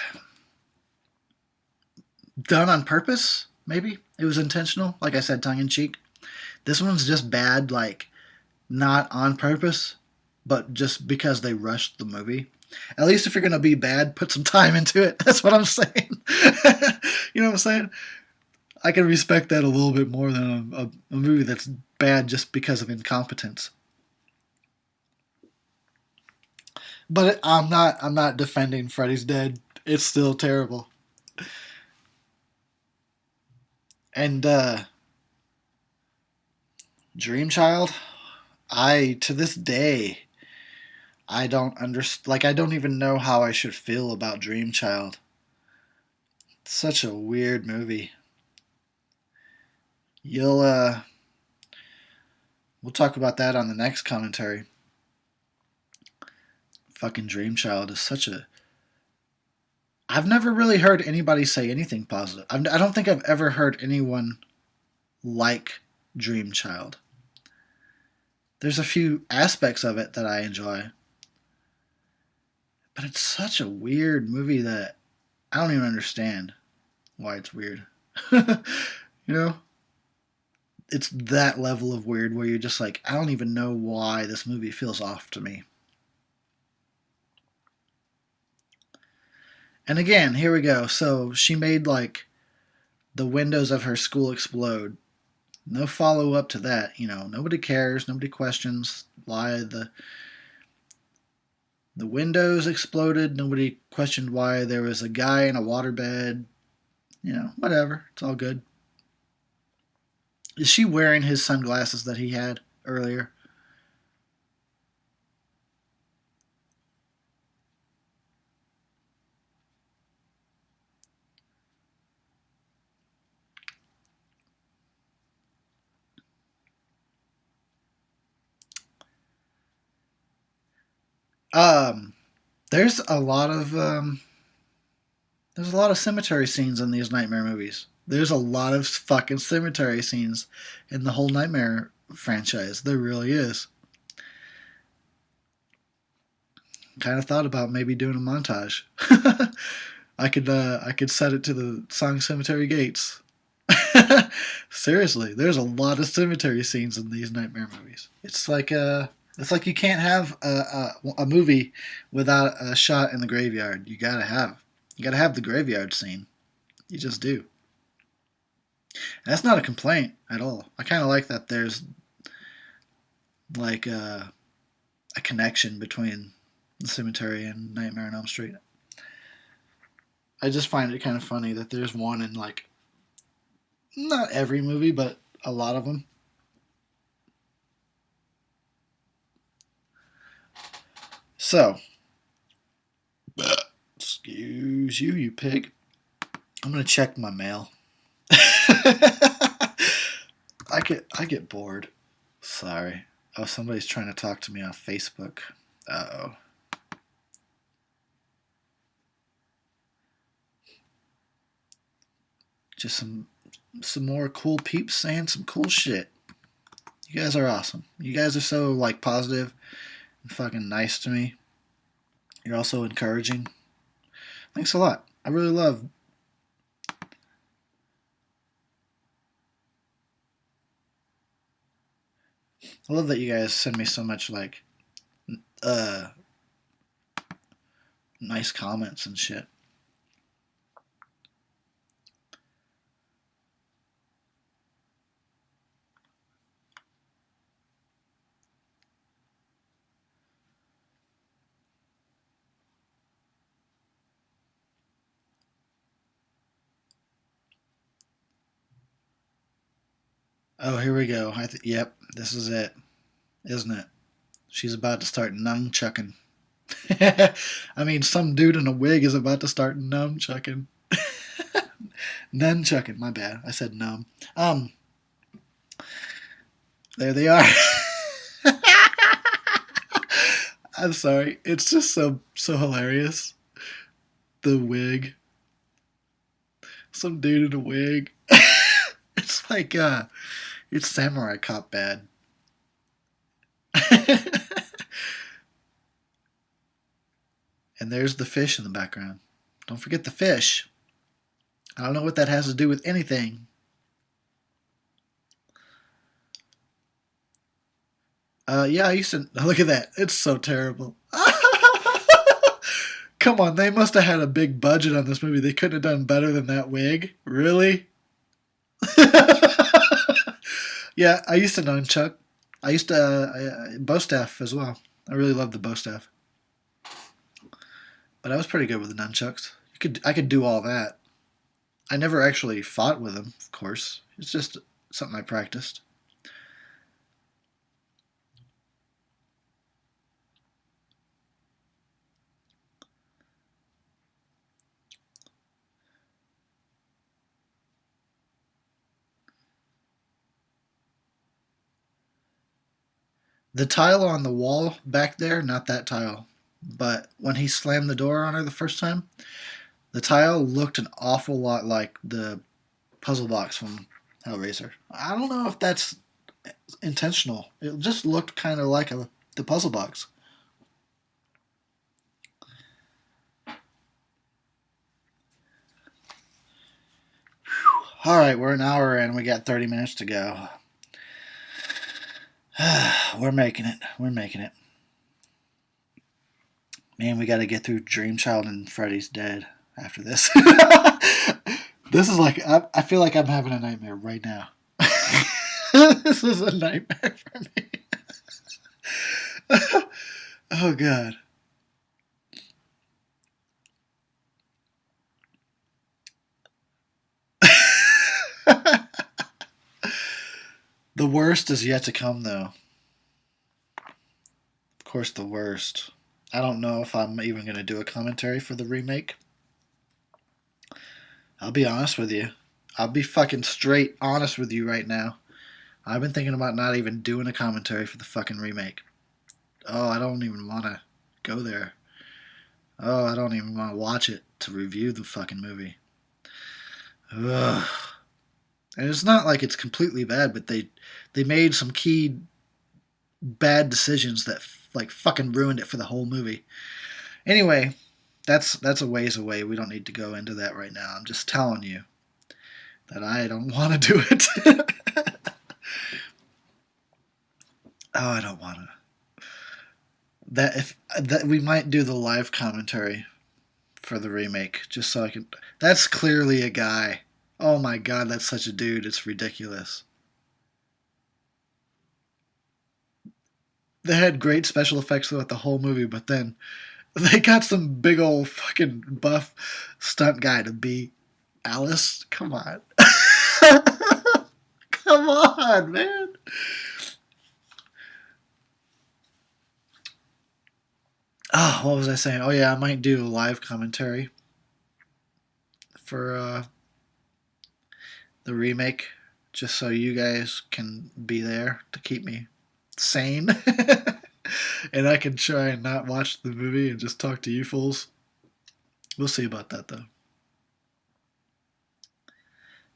done on purpose, maybe. It was intentional, like I said, tongue in cheek. This one's just bad, like, not on purpose, but just because they rushed the movie. At least if you're going to be bad, put some time into it. That's what I'm saying. You know what I'm saying? I can respect that a little bit more than a movie that's bad just because of incompetence. But I'm not defending Freddy's Dead. It's still terrible. And Dream Child, I to this day I don't understand. Like I don't even know how I should feel about Dream Child. It's such a weird movie. You'll we'll talk about that on the next commentary. Fucking Dream Child is such a. I've never really heard anybody say anything positive. I don't think I've ever heard anyone like Dream Child. There's a few aspects of it that I enjoy, but it's such a weird movie that I don't even understand why it's weird. You know, it's that level of weird where you're just like, I don't even know why this movie feels off to me. And again, here we go. So she made like the windows of her school explode. No follow up to that. You know, nobody cares. Nobody questions why the The windows exploded. Nobody questioned why. There was a guy in a waterbed. Whatever. It's all good. Is she wearing his sunglasses that he had earlier? Um, there's a lot of cemetery scenes in these Nightmare movies. There's a lot of fucking cemetery scenes in the whole Nightmare franchise. There really is. Kind of thought about maybe doing a montage. I could set it to the song Cemetery Gates. Seriously, there's a lot of cemetery scenes in these Nightmare movies. It's like you can't have a movie without a shot in the graveyard. You gotta have the graveyard scene. You just do. And that's not a complaint at all. I kind of like that there's like a connection between the cemetery and Nightmare on Elm Street. I just find it kind of funny that there's one in like not every movie, but a lot of them. So, excuse you, you pig. I'm gonna check my mail. I get bored. Sorry. Oh, somebody's trying to talk to me on Facebook. Uh oh. Just some more cool peeps saying some cool shit. You guys are awesome. You guys are so like positive and fucking nice to me. You're also encouraging. Thanks a lot. I love that you guys send me so much like uh nice comments and shit. Oh, here we go. Yep, this is it, isn't it? She's about to start nunchucking. I mean, some dude in a wig is about to start nunchucking. Nunchucking. My bad. I said numb. There they are. I'm sorry. It's just so hilarious. The wig. Some dude in a wig. It's like it's Samurai Cop bad. And there's the fish in the background. Don't forget the fish. I don't know what that has to do with anything. Yeah, I used to look at that. It's so terrible. Come on, they must have had a big budget on this movie. They couldn't have done better than that wig. Really? Yeah, I used to nunchuck. I used to bow staff as well. I really loved the bow staff, but I was pretty good with the nunchucks. I could do all that. I never actually fought with them, of course. It's just something I practiced. The tile on the wall back there, not that tile, but when he slammed the door on her the first time, the tile looked an awful lot like the puzzle box from Hellraiser. I don't know if that's intentional. It just looked kind of like the puzzle box. All right, we're an hour in. We got 30 minutes to go. We're making it. We're making it. Man, we got to get through Dreamchild and Freddy's Dead after this. This is like, I feel like I'm having a nightmare right now. This is a nightmare for me. Oh, God. The worst is yet to come, though. Of course, the worst. I don't know if I'm even going to do a commentary for the remake. I'll be honest with you. I'll be fucking straight honest with you right now. I've been thinking about not even doing a commentary for the fucking remake. Oh, I don't even want to go there. Oh, I don't even want to watch it to review the fucking movie. Ugh. And it's not like it's completely bad, but they made some key bad decisions that like fucking ruined it for the whole movie. Anyway, that's a ways away. We don't need to go into that right now. I'm just telling you that I don't want to do it. Oh, I don't want to. That if that we might do the live commentary for the remake, just so I can. That's clearly a guy. Oh my god, that's such a dude. It's ridiculous. They had great special effects throughout the whole movie, but then they got some big old fucking buff stunt guy to be Alice. Come on. Come on, man. Oh, what was I saying? Oh yeah, I might do a live commentary for the remake, just so you guys can be there to keep me sane, and I can try and not watch the movie and just talk to you fools. We'll see about that though.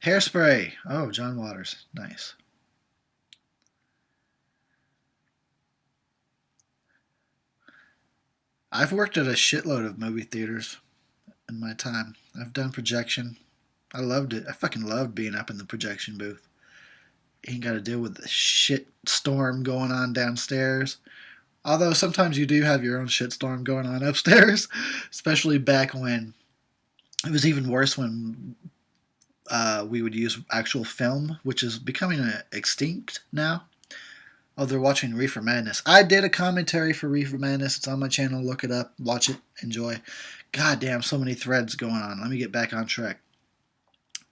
Hairspray. Oh, John Waters. Nice. I've worked at a shitload of movie theaters in my time. I've done projection. I loved it. I fucking loved being up in the projection booth. You ain't got to deal with the shit storm going on downstairs. Although sometimes you do have your own shitstorm going on upstairs, especially back when it was even worse when we would use actual film, which is becoming extinct now. Oh, they're watching Reefer Madness. I did a commentary for Reefer Madness. It's on my channel. Look it up. Watch it. Enjoy. God damn, so many threads going on. Let me get back on track.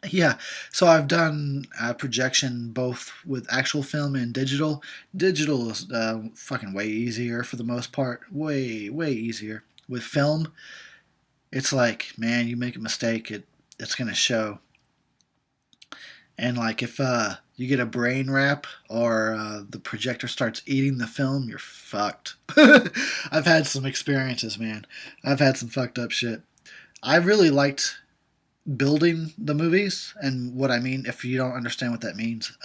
Yeah, so I've done projection both with actual film and digital. Digital is fucking way easier for the most part. Way, way easier. With film, it's like, man, you make a mistake, it's gonna show. And like if you get a brain wrap or the projector starts eating the film, you're fucked. I've had some experiences, man. I've had some fucked up shit. I really liked building the movies, and what I mean, if you don't understand what that means,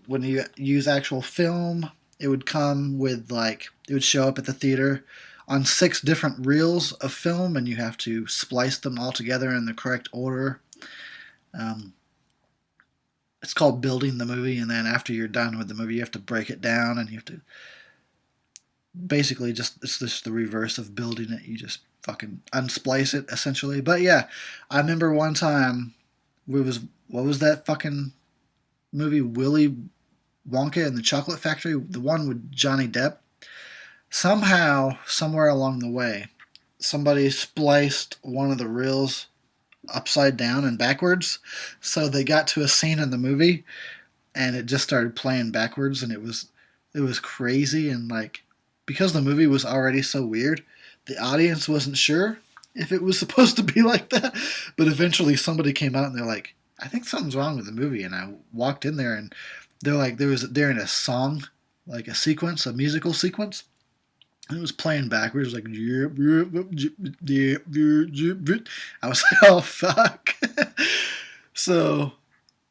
when you use actual film, it would come with like it would show up at the theater on 6 different reels of film, and you have to splice them all together in the correct order. Um, it's called building the movie, and then after you're done with the movie, you have to break it down, and you have to basically just it's just the reverse of building it. You just fucking unsplice it essentially. But yeah, I remember one time we was what was that fucking movie, Willy Wonka and the Chocolate Factory, the one with Johnny Depp. Somehow, somewhere along the way, somebody spliced one of the reels upside down and backwards, so they got to a scene in the movie, and it just started playing backwards, and it was crazy, and like because the movie was already so weird, the audience wasn't sure if it was supposed to be like that, but eventually somebody came out and they're like, I think something's wrong with the movie, and I walked in there and they're like they're in a song, like a sequence, a musical sequence, and it was playing backwards, like I was like, oh fuck. So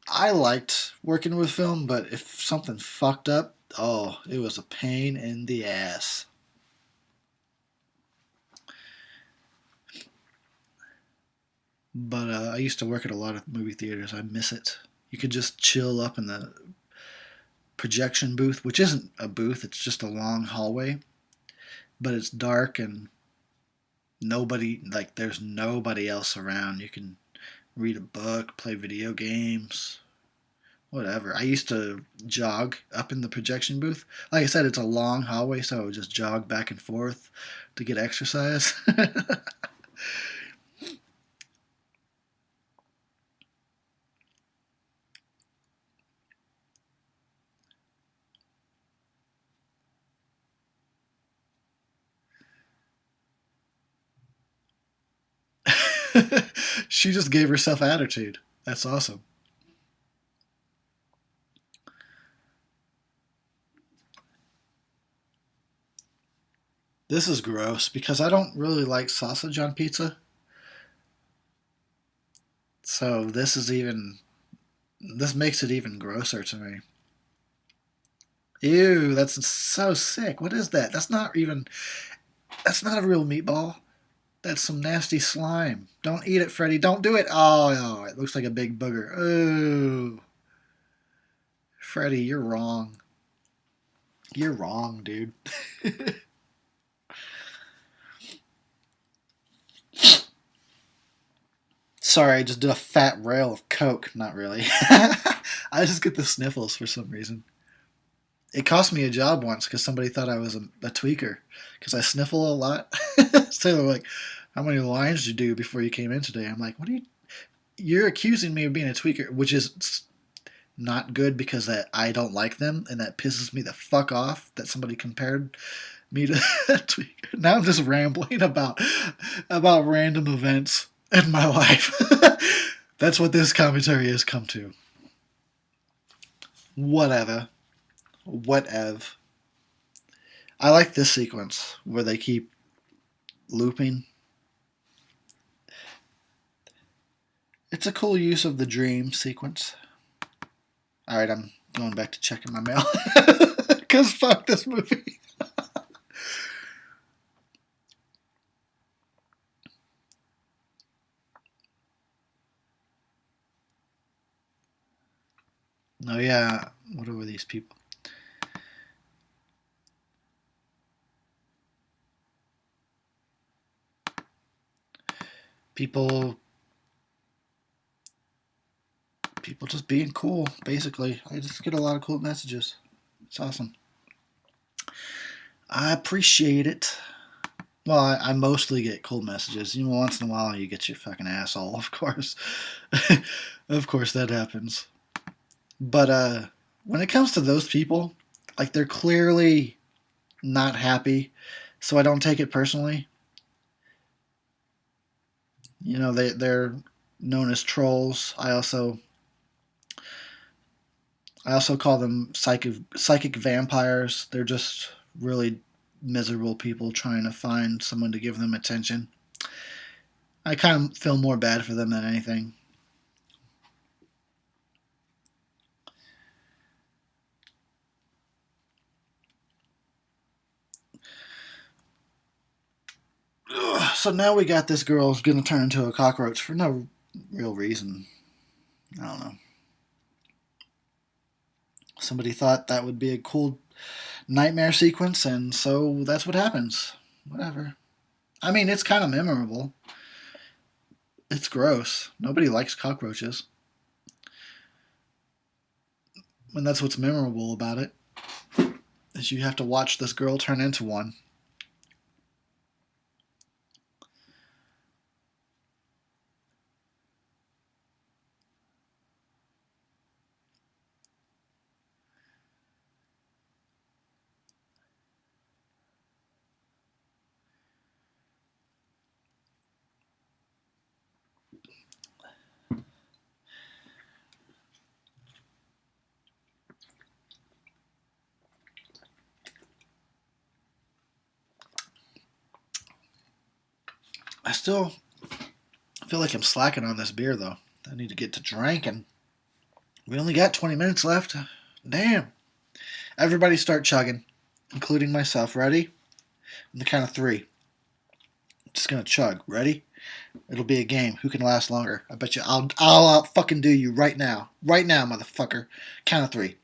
I liked working with film, but if something fucked up, oh, it was a pain in the ass. But I used to work at a lot of movie theaters. I miss it. You could just chill up in the projection booth, which isn't a booth, it's just a long hallway, but it's dark and there's nobody else around. You can read a book, play video games, whatever. I used to jog up in the projection booth. Like I said, it's a long hallway, so I would just jog back and forth to get exercise. She just gave herself attitude. That's awesome. This is gross because I don't really like sausage on pizza. So this makes it even grosser to me. Ew, that's so sick. What is that? That's not a real meatball. That's some nasty slime. Don't eat it, Freddy. Don't do it. Oh, it looks like a big booger. Oh, Freddy, you're wrong. You're wrong, dude. Sorry, I just did a fat rail of Coke. Not really. I just get the sniffles for some reason. It cost me a job once because somebody thought I was a tweaker because I sniffle a lot. So they're like, "How many lines did you do before you came in today?" I'm like, "What are you? You're accusing me of being a tweaker," which is not good because I don't like them and that pisses me the fuck off that somebody compared me to a tweaker. Now I'm just rambling about random events in my life. That's what this commentary has come to. Whatever. Whatever. I like this sequence where they keep looping. It's a cool use of the dream sequence. Alright, I'm going back to checking my mail. Because fuck this movie. Oh yeah, what were these people? People just being cool, basically. I just get a lot of cool messages. It's awesome. I appreciate it. Well, I mostly get cool messages. You know, once in a while you get your fucking asshole, of course. Of course that happens. But when it comes to those people, like they're clearly not happy, so I don't take it personally. You know, they're known as trolls. I also call them psychic vampires. They're just really miserable people trying to find someone to give them attention. I kind of feel more bad for them than anything. Ugh, so now we got this girl who's going to turn into a cockroach for no real reason. I don't know. Somebody thought that would be a cool nightmare sequence, and so that's what happens. Whatever. I mean, it's kind of memorable. It's gross. Nobody likes cockroaches. And that's what's memorable about it. Is you have to watch this girl turn into one. I still feel like I'm slacking on this beer, though. I need to get to drinking. We only got 20 minutes left. Damn. Everybody start chugging, including myself. Ready? On the count of three. I'm just gonna chug. Ready? It'll be a game. Who can last longer? I bet you I'll fucking do you right now. Right now, motherfucker. Count of three.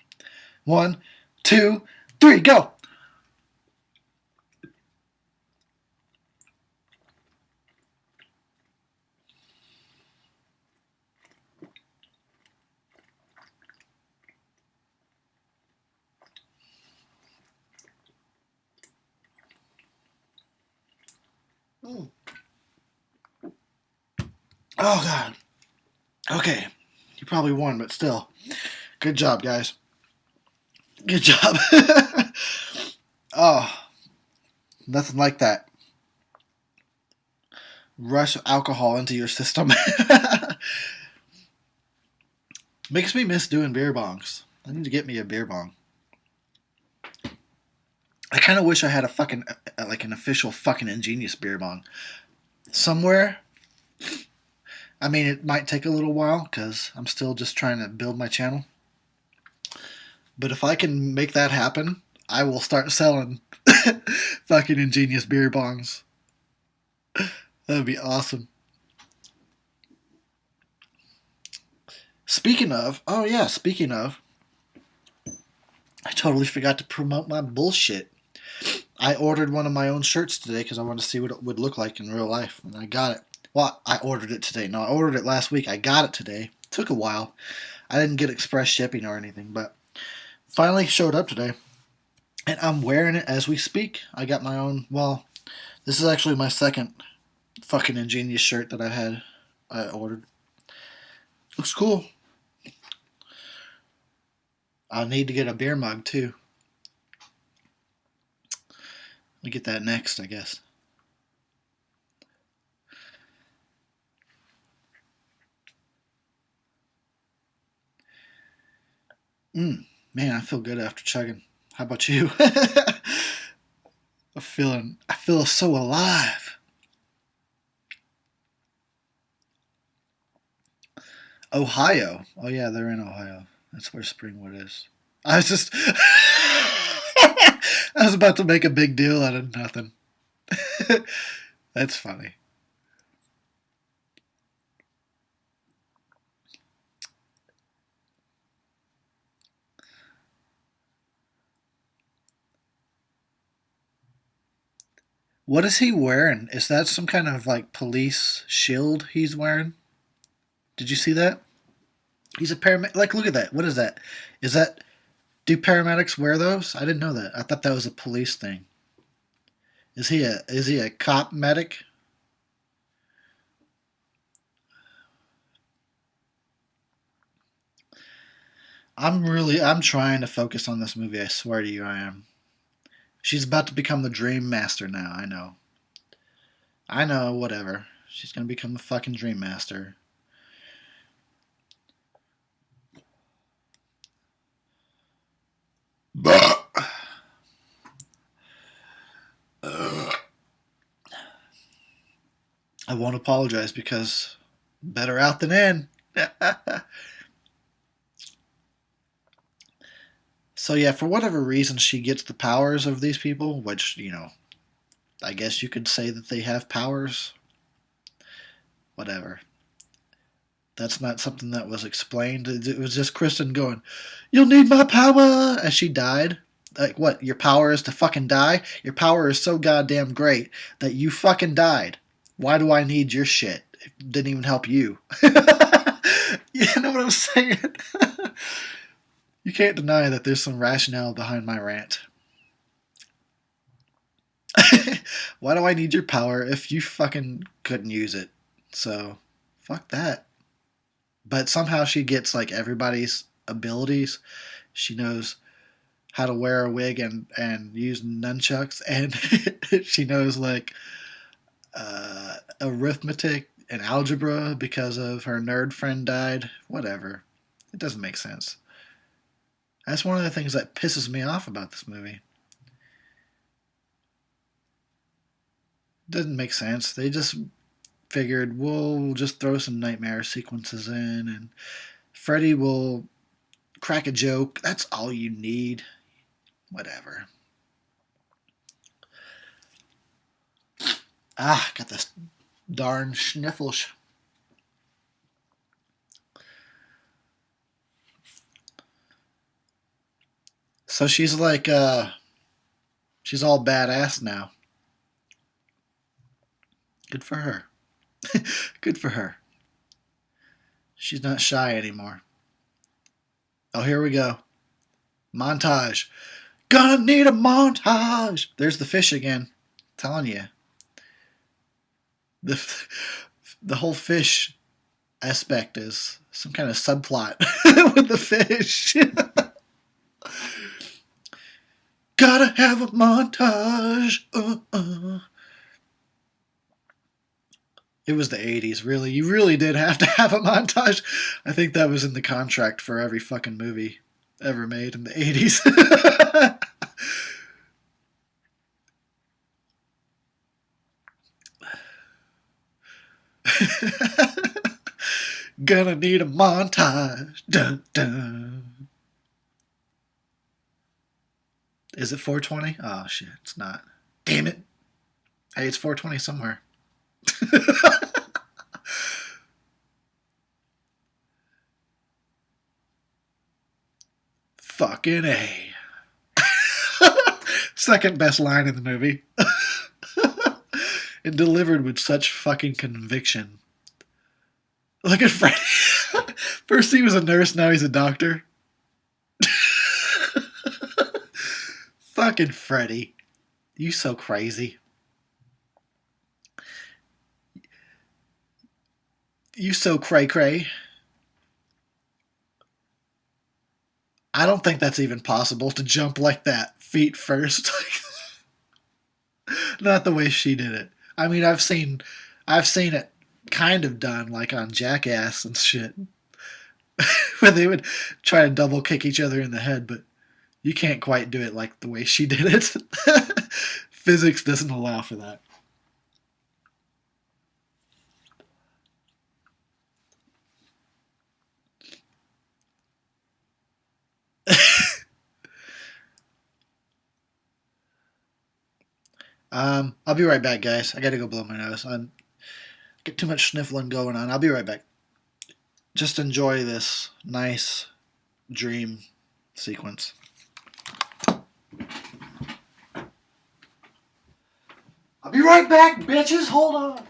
1, 2, 3, go! Mm. Oh, God. Okay. You probably won, but still. Good job, guys. Good job. Oh, nothing like that. rush alcohol into your system. Makes me miss doing beer bongs. I need to get me a beer bong. I kind of wish I had a fucking like an official fucking ingenious beer bong somewhere. I mean, it might take a little while because I'm still just trying to build my channel. But if I can make that happen, I will start selling fucking ingenious beer bongs. That'd be awesome. Speaking of, I totally forgot to promote my bullshit. I ordered one of my own shirts today because I wanted to see what it would look like in real life, and I got it. Well, I ordered it today. No, I ordered it last week. I got it today. It took a while. I didn't get express shipping or anything, but finally showed up today. And I'm wearing it as we speak. I got my own, well, this is actually my second fucking ingenious shirt that I ordered. Looks cool. I'll need to get a beer mug too. I'll get that next, I guess. Man, I feel good after chugging. How about you? I feel so alive. Ohio. Oh yeah, they're in Ohio. That's where Springwood is. I was just I was about to make a big deal out of nothing. That's funny. What is he wearing? Is that some kind of like police shield he's wearing? Did you see that? He's a paramedic. Like, look at that. What is that? Is that do paramedics wear those? I didn't know that. I thought that was a police thing. Is he a cop medic? I'm trying to focus on this movie. I swear to you, I am. She's about to become the Dream Master now. I know. I know. Whatever. She's gonna become the fucking Dream Master. I won't apologize because better out than in. So yeah, for whatever reason, she gets the powers of these people, which I guess you could say that they have powers. Whatever. That's not something that was explained. It was just Kristen going, "You'll need my power," as she died. Like, what? Your power is to fucking die? Your power is so goddamn great that you fucking died. Why do I need your shit? It didn't even help you. You know what I'm saying? You can't deny that there's some rationale behind my rant. Why do I need your power if you fucking couldn't use it? So, fuck that. But somehow she gets like everybody's abilities. She knows how to wear a wig and use nunchucks, and she knows like arithmetic and algebra because of her nerd friend died. Whatever. It doesn't make sense. That's one of the things that pisses me off about this movie. It doesn't make sense. They just figured we'll just throw some nightmare sequences in and Freddy will crack a joke. That's all you need. Whatever. Got this darn sniffles. So she's like, she's all badass now. Good for her. Good for her. She's not shy anymore. Oh, here we go. Montage. Gonna need a montage. There's the fish again. I'm telling you. The whole fish aspect is some kind of subplot with the fish. Gotta have a montage. It was the 80s, really. You really did have to have a montage. I think that was in the contract for every fucking movie ever made in the 80s. Gonna need a montage. Dun, dun. Is it 420? Oh, shit, it's not. Damn it. Hey, it's 420 somewhere. Fucking A. Second best line in the movie. And delivered with such fucking conviction. Look at Freddy. First he was a nurse, now he's a doctor. Fucking Freddy. You so crazy. You so cray-cray. I don't think that's even possible to jump like that, feet first. Not the way she did it. I mean, I've seen it kind of done, like on Jackass and shit, where they would try to double kick each other in the head, but you can't quite do it like the way she did it. Physics doesn't allow for that. I'll be right back, guys. I gotta go blow my nose. I get too much sniffling going on. I'll be right back. Just enjoy this nice dream sequence. I'll be right back, bitches. Hold on.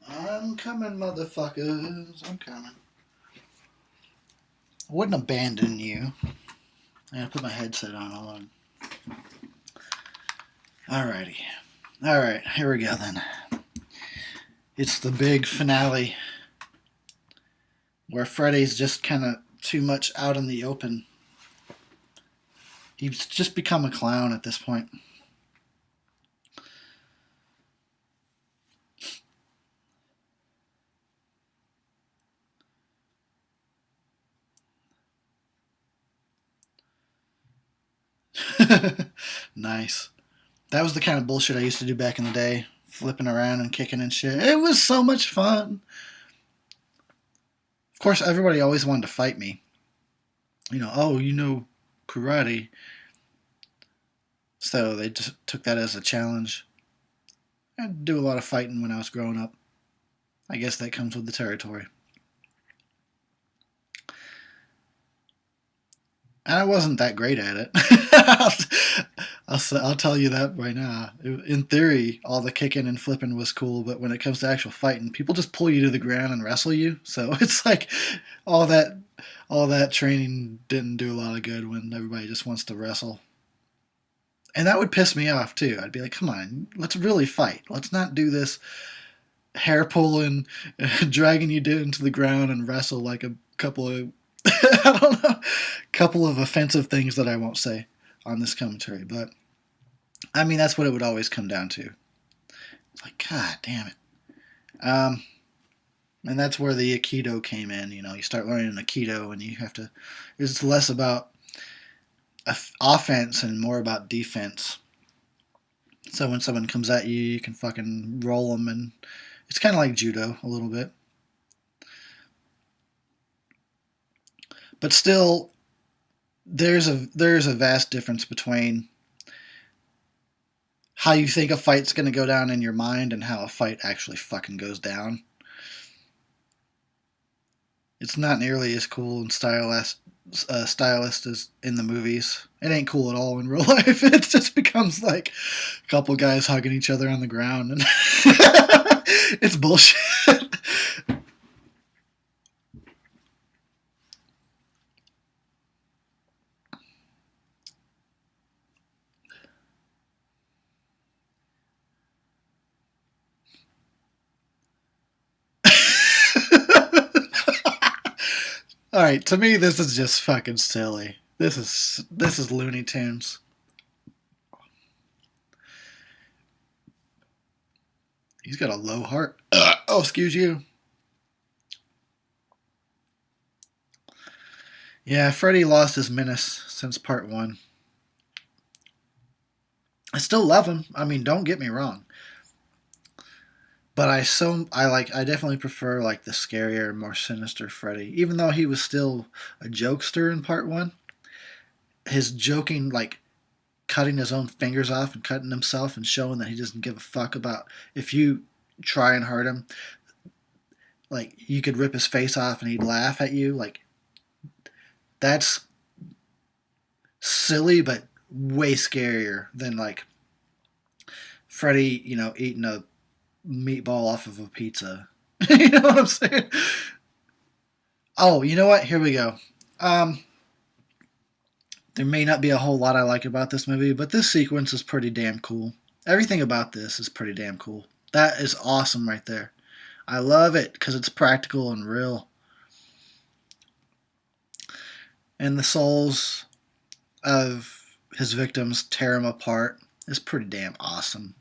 I'm coming, motherfuckers. I'm coming. I wouldn't abandon you. I gotta put my headset on. Hold on. Alrighty. Alright, here we go then. It's the big finale where Freddy's just kind of too much out in the open. He's just become a clown at this point. Nice. That was the kind of bullshit I used to do back in the day. Flipping around and kicking and shit. It was so much fun. Of course, everybody always wanted to fight me. Oh, you know karate. So they just took that as a challenge. I had to do a lot of fighting when I was growing up. I guess that comes with the territory. And I wasn't that great at it. I'll tell you that right now. In theory, all the kicking and flipping was cool, but when it comes to actual fighting, people just pull you to the ground and wrestle you. So it's like all that training didn't do a lot of good when everybody just wants to wrestle. And that would piss me off too. I'd be like, come on, let's really fight. Let's not do this hair pulling, dragging you down to the ground and wrestle like a couple of I don't know, couple of offensive things that I won't say on this commentary, but I mean that's what it would always come down to. It's like, God damn it. And that's where the Aikido came in. You start learning Aikido, and you have to. It's less about offense and more about defense. So when someone comes at you, you can fucking roll them, and it's kind of like judo a little bit. But still, there's a vast difference between how you think a fight's going to go down in your mind and how a fight actually fucking goes down. It's not nearly as cool and stylist as in the movies. It ain't cool at all in real life. It just becomes like a couple guys hugging each other on the ground, and it's bullshit. All right, to me, this is just fucking silly. This is Looney Tunes. He's got a low heart. Oh, excuse you. Yeah, Freddy lost his menace since part one. I still love him. I mean, don't get me wrong. But I definitely prefer like the scarier, more sinister Freddy. Even though he was still a jokester in part one, his joking, like cutting his own fingers off and cutting himself and showing that he doesn't give a fuck about if you try and hurt him. Like you could rip his face off and he'd laugh at you. Like that's silly, but way scarier than like Freddy, eating a meatball off of a pizza. You know what I'm saying? Oh, you know what? Here we go. Um, there may not be a whole lot I like about this movie, but this sequence is pretty damn cool. Everything about this is pretty damn cool. That is awesome right there. I love it because it's practical and real. And the souls of his victims tear him apart is pretty damn awesome.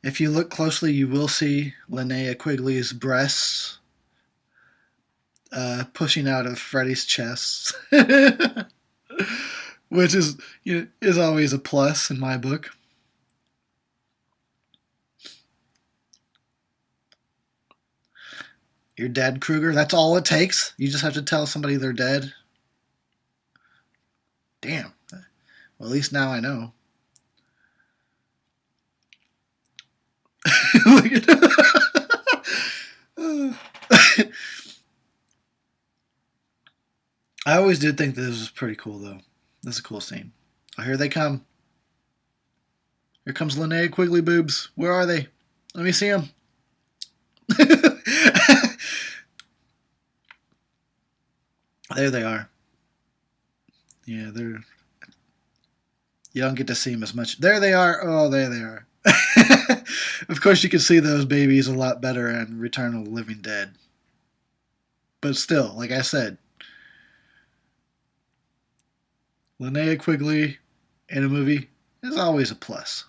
If you look closely, you will see Linnea Quigley's breasts pushing out of Freddy's chest, which is always a plus in my book. You're dead, Krueger. That's all it takes. You just have to tell somebody they're dead. Damn. Well, at least now I know. I always did think this was pretty cool, though. This is a cool scene. Oh, here they come. Here comes Linnea Quigley boobs. Where are they? Let me see them. There they are. Yeah, they're. You don't get to see them as much. There they are. Oh, there they are. Of course, you can see those babies a lot better in Return of the Living Dead. But still, like I said, Linnea Quigley in a movie is always a plus.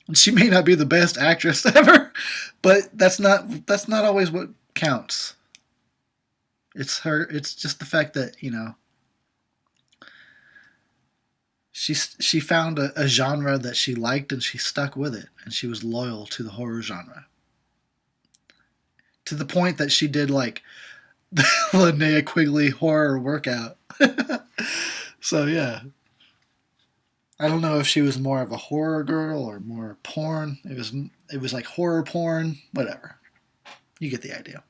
And she may not be the best actress ever, but that's not always what counts. It's her. It's just the fact that she found a genre that she liked and she stuck with it and she was loyal to the horror genre to the point that she did like the Linnea Quigley horror workout. So yeah, I don't know if she was more of a horror girl or more porn. It was like horror porn, whatever. You get the idea.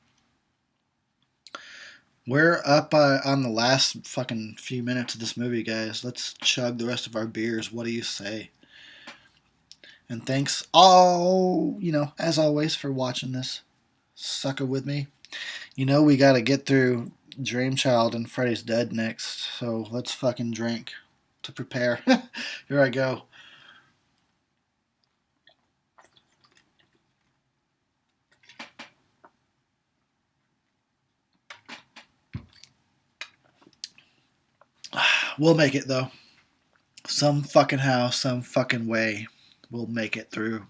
We're up on the last fucking few minutes of this movie, guys. Let's chug the rest of our beers. What do you say? And thanks all, as always, for watching this sucker with me. We gotta get through Dreamchild and Freddy's Dead next, so let's fucking drink to prepare. Here I go. We'll make it, though. Some fucking how, some fucking way, we'll make it through.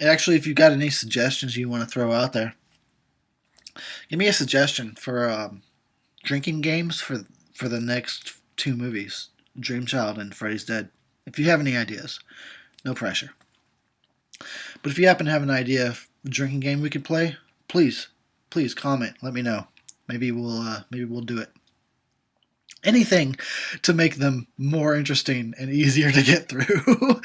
And actually, if you've got any suggestions you want to throw out there, give me a suggestion for drinking games for the next two movies, Dreamchild and Freddy's Dead. If you have any ideas, no pressure. But if you happen to have an idea of a drinking game we could play, please comment. Let me know. Maybe we'll do it. anything to make them more interesting and easier to get through.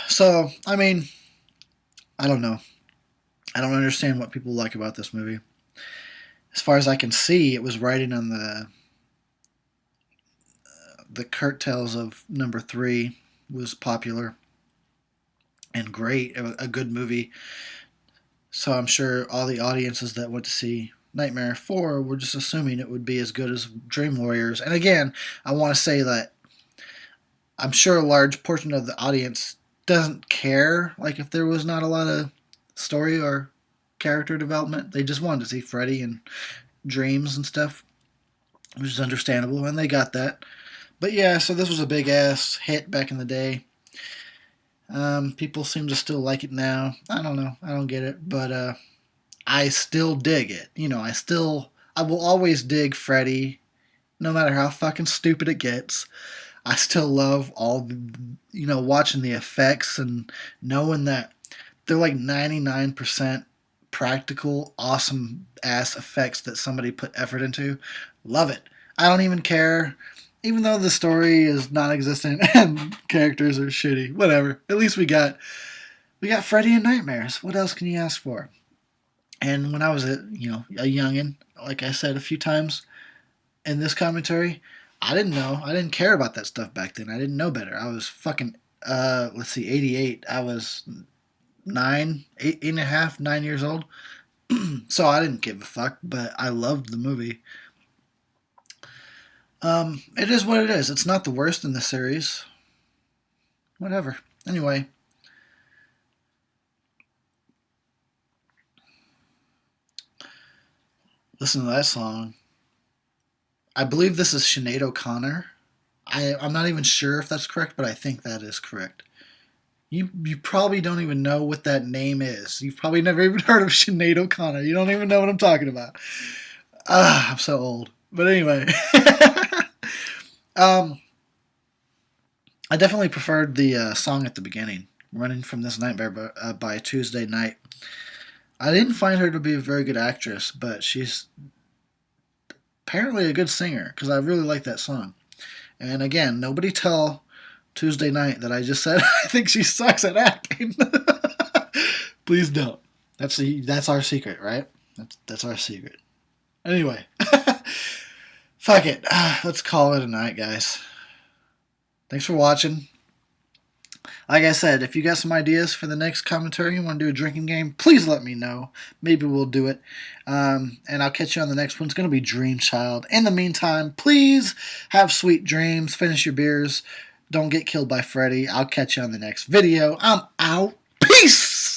So, I mean, I don't know. I don't understand what people like about this movie. As far as I can see, it was riding on the curtails of number three, was popular and great, a good movie. So I'm sure all the audiences that went to see Nightmare 4 were just assuming it would be as good as Dream Warriors. And again, I want to say that I'm sure a large portion of the audience doesn't care, like if there was not a lot of story or character development. They just wanted to see Freddy and dreams and stuff, which is understandable, and they got that. But yeah, so this was a big ass hit back in the day. People seem to still like it now. I don't know. I don't get it, but I still dig it. I will always dig Freddy, no matter how fucking stupid it gets. I still love all the, watching the effects and knowing that they're like 99% practical, awesome ass effects that somebody put effort into. Love it. I don't even care. Even though the story is non-existent and characters are shitty, whatever. At least we got Freddy and Nightmares. What else can you ask for? And when I was a youngin, like I said a few times in this commentary, I didn't know. I didn't care about that stuff back then. I didn't know better. I was fucking 88. I was 8.5, 9 years old. So I didn't give a fuck, but I loved the movie. It is what it is. It's not the worst in the series. Whatever. Anyway. Listen to that song. I believe this is Sinead O'Connor. I'm not even sure if that's correct, but I think that is correct. You probably don't even know what that name is. You've probably never even heard of Sinead O'Connor. You don't even know what I'm talking about. I'm so old. But anyway. I definitely preferred the song at the beginning, Running from This Nightmare by Tuesday Night. I didn't find her to be a very good actress, but she's apparently a good singer because I really like that song. And again, nobody tell Tuesday Night that I just said I think she sucks at acting. Please don't. That's our secret, right? That's our secret. Anyway, fuck it. Let's call it a night, guys. Thanks for watching. Like I said, if you got some ideas for the next commentary, you want to do a drinking game, please let me know. Maybe we'll do it. And I'll catch you on the next one. It's going to be Dream Child. In the meantime, please have sweet dreams. Finish your beers. Don't get killed by Freddy. I'll catch you on the next video. I'm out. Peace!